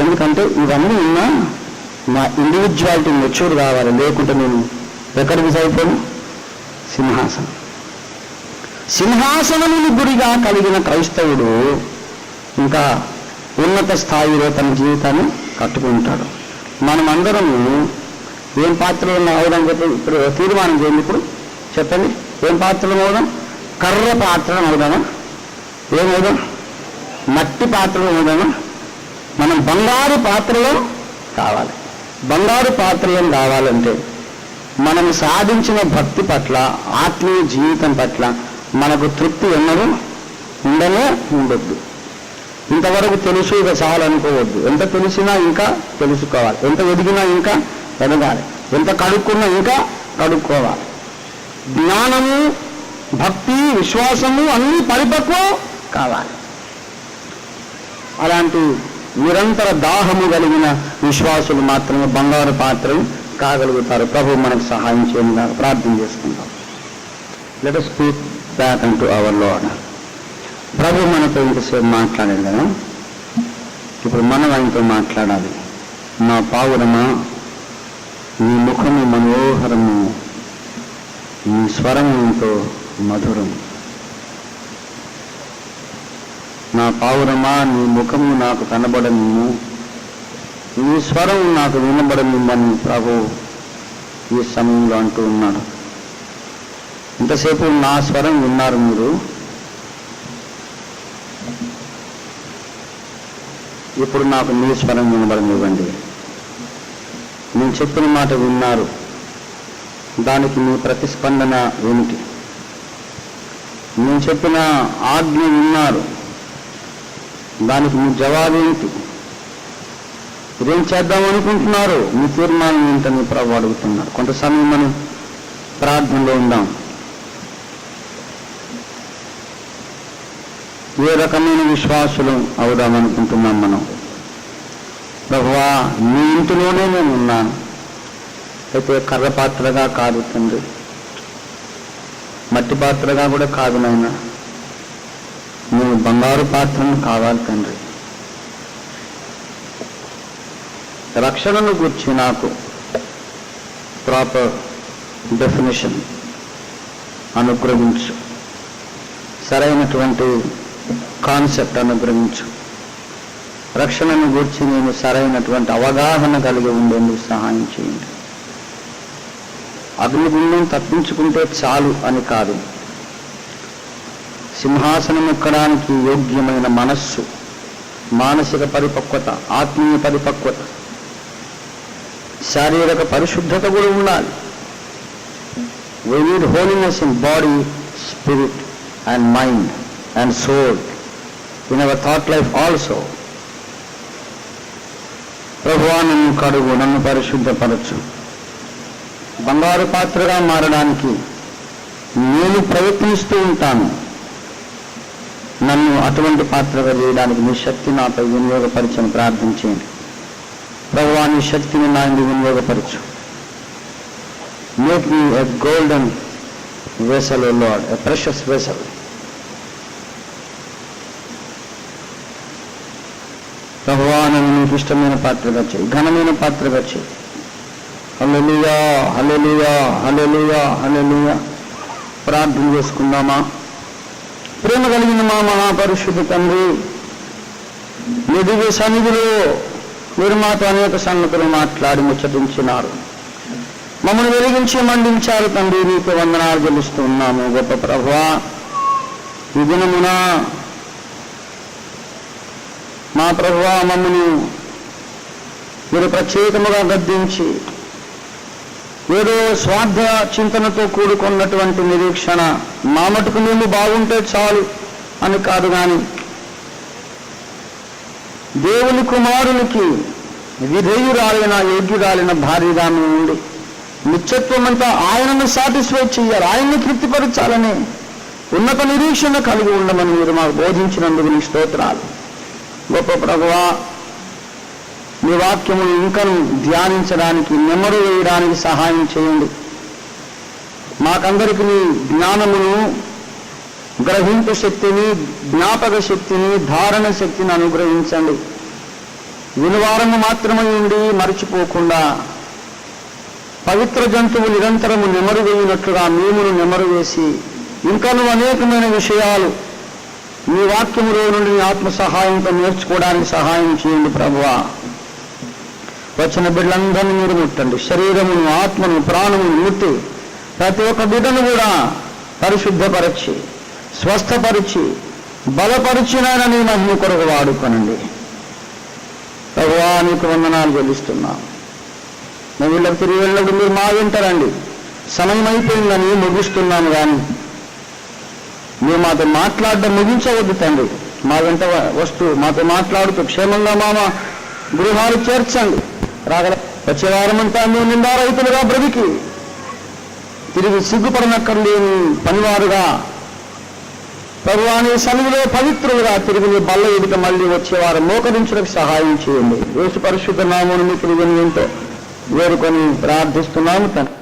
ఎందుకంటే ఇవన్నీ ఉన్నా నా ఇండివిజువాలిటీ మెచ్యూర్ కావాలి, లేకుంటే నేను ఎక్కడికి సరిపోను? సింహాసనం. సింహాసనమును గురిగా కలిగిన క్రైస్తవుడు ఇంకా ఉన్నత స్థాయిలో తన జీవితాన్ని కట్టుకుంటాడు. మనమందరము ఏం పాత్రలు అవుదాం చెప్పి ఇప్పుడు తీర్మానం చేయండి. ఇప్పుడు చెప్పండి, ఏం పాత్రలు అవుదాం? కర్ర పాత్రలు అవుదామా? ఏమవుదాం? మట్టి పాత్రలు అవుదామా? మనం బంగారు పాత్రలో కావాలి. బంగారు పాత్రలను కావాలంటే మనం సాధించిన భక్తి పట్ల, ఆత్మీయ జీవితం పట్ల మనకు తృప్తి ఎన్నడూ ఉండనే ఉండొద్దు. ఇంతవరకు తెలుసు ఇక చాలు అనుకోవద్దు. ఎంత తెలిసినా ఇంకా తెలుసుకోవాలి, ఎంత ఎదిగినా ఇంకా ఎదగాలి, ఎంత కడుక్కున్నా ఇంకా కడుక్కోవాలి. జ్ఞానము, భక్తి, విశ్వాసము అన్నీ పరిపక్వం కావాలి. అలాంటి నిరంతర దాహము కలిగిన విశ్వాసులు మాత్రమే బంగారు పాత్రలు కాగలుగుతారు. ప్రభు మనకు సహాయం చేయగా ప్రార్థన చేసుకుంటాం. Let us speak back unto our Lord. ప్రభు మనతో ఇంతసేపు మాట్లాడాడు కదా, ఇప్పుడు మనం ఆయనతో మాట్లాడాలి. నా పావురమా, నీ ముఖము మనోహరము, నీ స్వరము ఎంతో మధురము. నా పావురమా, నీ ముఖము నాకు కనబడనిమ్ము, నీ స్వరం నాకు వినబడనిమ్మని ప్రభు ఈ సమయంలో అంటూ ఉన్నాడు. ఇంతసేపు నా స్వరం విన్నారు మీరు, ఇప్పుడు నాకు నీ స్వరం వినబడనివ్వండి. నేను చెప్పిన మాట విన్నారు, దానికి మీ ప్రతిస్పందన ఏమిటి? నేను చెప్పిన ఆజ్ఞ విన్నారు, దానికి మీ జవాబు ఏంటి? ఇదేం చేద్దామనుకుంటున్నారు? మీ తీర్మానం ఏంటని ప్రభు అడుగుతున్నారు. కొంత సమయం మనం ప్రార్థనలో ఉందాం. ఏ రకమైన విశ్వాసులు అవుదామనుకుంటున్నాం మనం? ప్రభువా, నీ ఇంటిలోనే నేను ఉన్నాను, అయితే కర్ర పాత్రగా కాదు తండ్రి, మట్టి పాత్రగా కూడా కాదు నాయనా, నేను బంగారు పాత్రను కావాలి తండ్రి. రక్షణను గురించి నాకు ప్రాపర్ డెఫినేషన్ అనుగ్రహించు, సరైనటువంటి కాన్సెప్ట్ అనుగ్రహించు. రక్షణను గురించి నేను సరైనటువంటి అవగాహన కలిగి ఉండేందుకు సహాయం చేయండి. అగ్నిగుండం తప్పించుకుంటే చాలు అని కాదు, సింహాసనం ఎక్కడానికి యోగ్యమైన మనస్సు, మానసిక పరిపక్వత, ఆత్మీయ పరిపక్వత, శారీరక పరిశుద్ధత కూడా ఉండాలి. We need holiness in body, spirit and mind and soul, in our thought life also. ప్రభువా, నన్ను కడుగు, నన్ను పరిశుద్ధపరచు. బంగారు పాత్రగా మారడానికి నేను ప్రయత్నిస్తూ ఉంటాను. నన్ను అటువంటి పాత్రగా చేయడానికి నీ శక్తి నాపై వినియోగపరచని ప్రార్థించేయండి. ప్రభువా, నీ శక్తిని నా ఇందు వినియోగపరచు. Make me a golden vessel, O Lord, a precious vessel. ప్రభువా, నన్ను నీకు ఇష్టమైన పాత్రగా చేయి, ఘనమైన పాత్రగా చేయి. హల్లెలూయా, హల్లెలూయా, హల్లెలూయా, హల్లెలూయా. ప్రార్థన చేసుకుందామా? ప్రేమ కలిగిన మా మహాపరిశుద్ధ తండ్రి, నీ దివ్య సన్నిధిలో మీరు మాతో అనేక సంగతులు మాట్లాడి ముచ్చటించినారు. మమ్మల్ని వెలిగించి మండించారు తండ్రి, నీకు వందనాలు చెల్లిస్తూ ఉన్నాము. గొప్ప ప్రభువా, ఈ దినమున మా ప్రభువా మమ్మల్ని మీరు ప్రత్యేకముగా గద్దించి, ఏదో స్వార్థ చింతనతో కూడుకున్నటువంటి నిరీక్షణ, మా మటుకు మేము బాగుంటే చాలు అని కాదు, కానీ దేవుని కుమారునికి విధేయురాలైన, యోగ్యురాలైన భార్యగా మేము ఉండి నిత్యత్వం అంతా ఆయనను సాటిస్ఫై చేయాలి, ఆయన్ని తృప్తిపరచాలని ఉన్నత నిరీక్షణ కలిగి ఉండమని మీరు మాకు బోధించినందుకు నీ స్తోత్రాలు. గొప్ప ప్రభువా, మీ వాక్యము ఇంకను ధ్యానించడానికి, నెమరు వేయడానికి సహాయం చేయండి. మాకందరికి నీ జ్ఞానమును, గ్రహింపు శక్తిని, జ్ఞాపక శక్తిని, ధారణ శక్తిని అనుగ్రహించండి. వినువారము మాత్రమే ఉండి మరచిపోకుండా పవిత్ర జంతువు నిరంతరము నెమరు వేయినట్లుగా మేమును నెమరు వేసి ఇంకా నువ్వు అనేకమైన విషయాలు నీ వాక్యములో నుండి నీ ఆత్మ సహాయంతో నేర్చుకోవడానికి సహాయం చేయండి ప్రభువా. వచ్చిన బిడ్డలందరినీ మీరు ముట్టండి. శరీరమును, ఆత్మను, ప్రాణమును ముట్టి ప్రతి ఒక్క బిడ్డను కూడా పరిశుద్ధపరిచి, స్వస్థపరిచి, బలపరిచినైనా నీ మహిమ కొరకు వాడుకొనండి ప్రభువా. నీకు వందనాలు చెల్లిస్తున్నాం. మేము వీళ్ళకి తిరిగి వెళ్ళినప్పుడు మీరు మా వింటారండి. సమయం అయిపోయిందని ముగిస్తున్నాము, కానీ మీరు మాతో మాట్లాడడం ముగించవద్దు తండ్రి. మా వెంట వస్తూ మాతో మాట్లాడుతూ క్షేమంగా మా గృహాలు చేర్చండి. రాగల వచ్చే వారమంతా మేము నిందారహితులుగా బ్రతికి తిరిగి సిగ్గుపడనక్కర్లేని పనివారుగా ప్రభువా నీ సన్నిధిలో పవిత్రులుగా తిరిగి నీ బల్ల ఎదుట మళ్ళీ వచ్చేవారు మోకరించడానికి సహాయం చేయండి. యేసు పరిశుద్ధ నామమును మీకు ఎంతో వేడుకొని ప్రార్థిస్తున్నాము తండ్రి.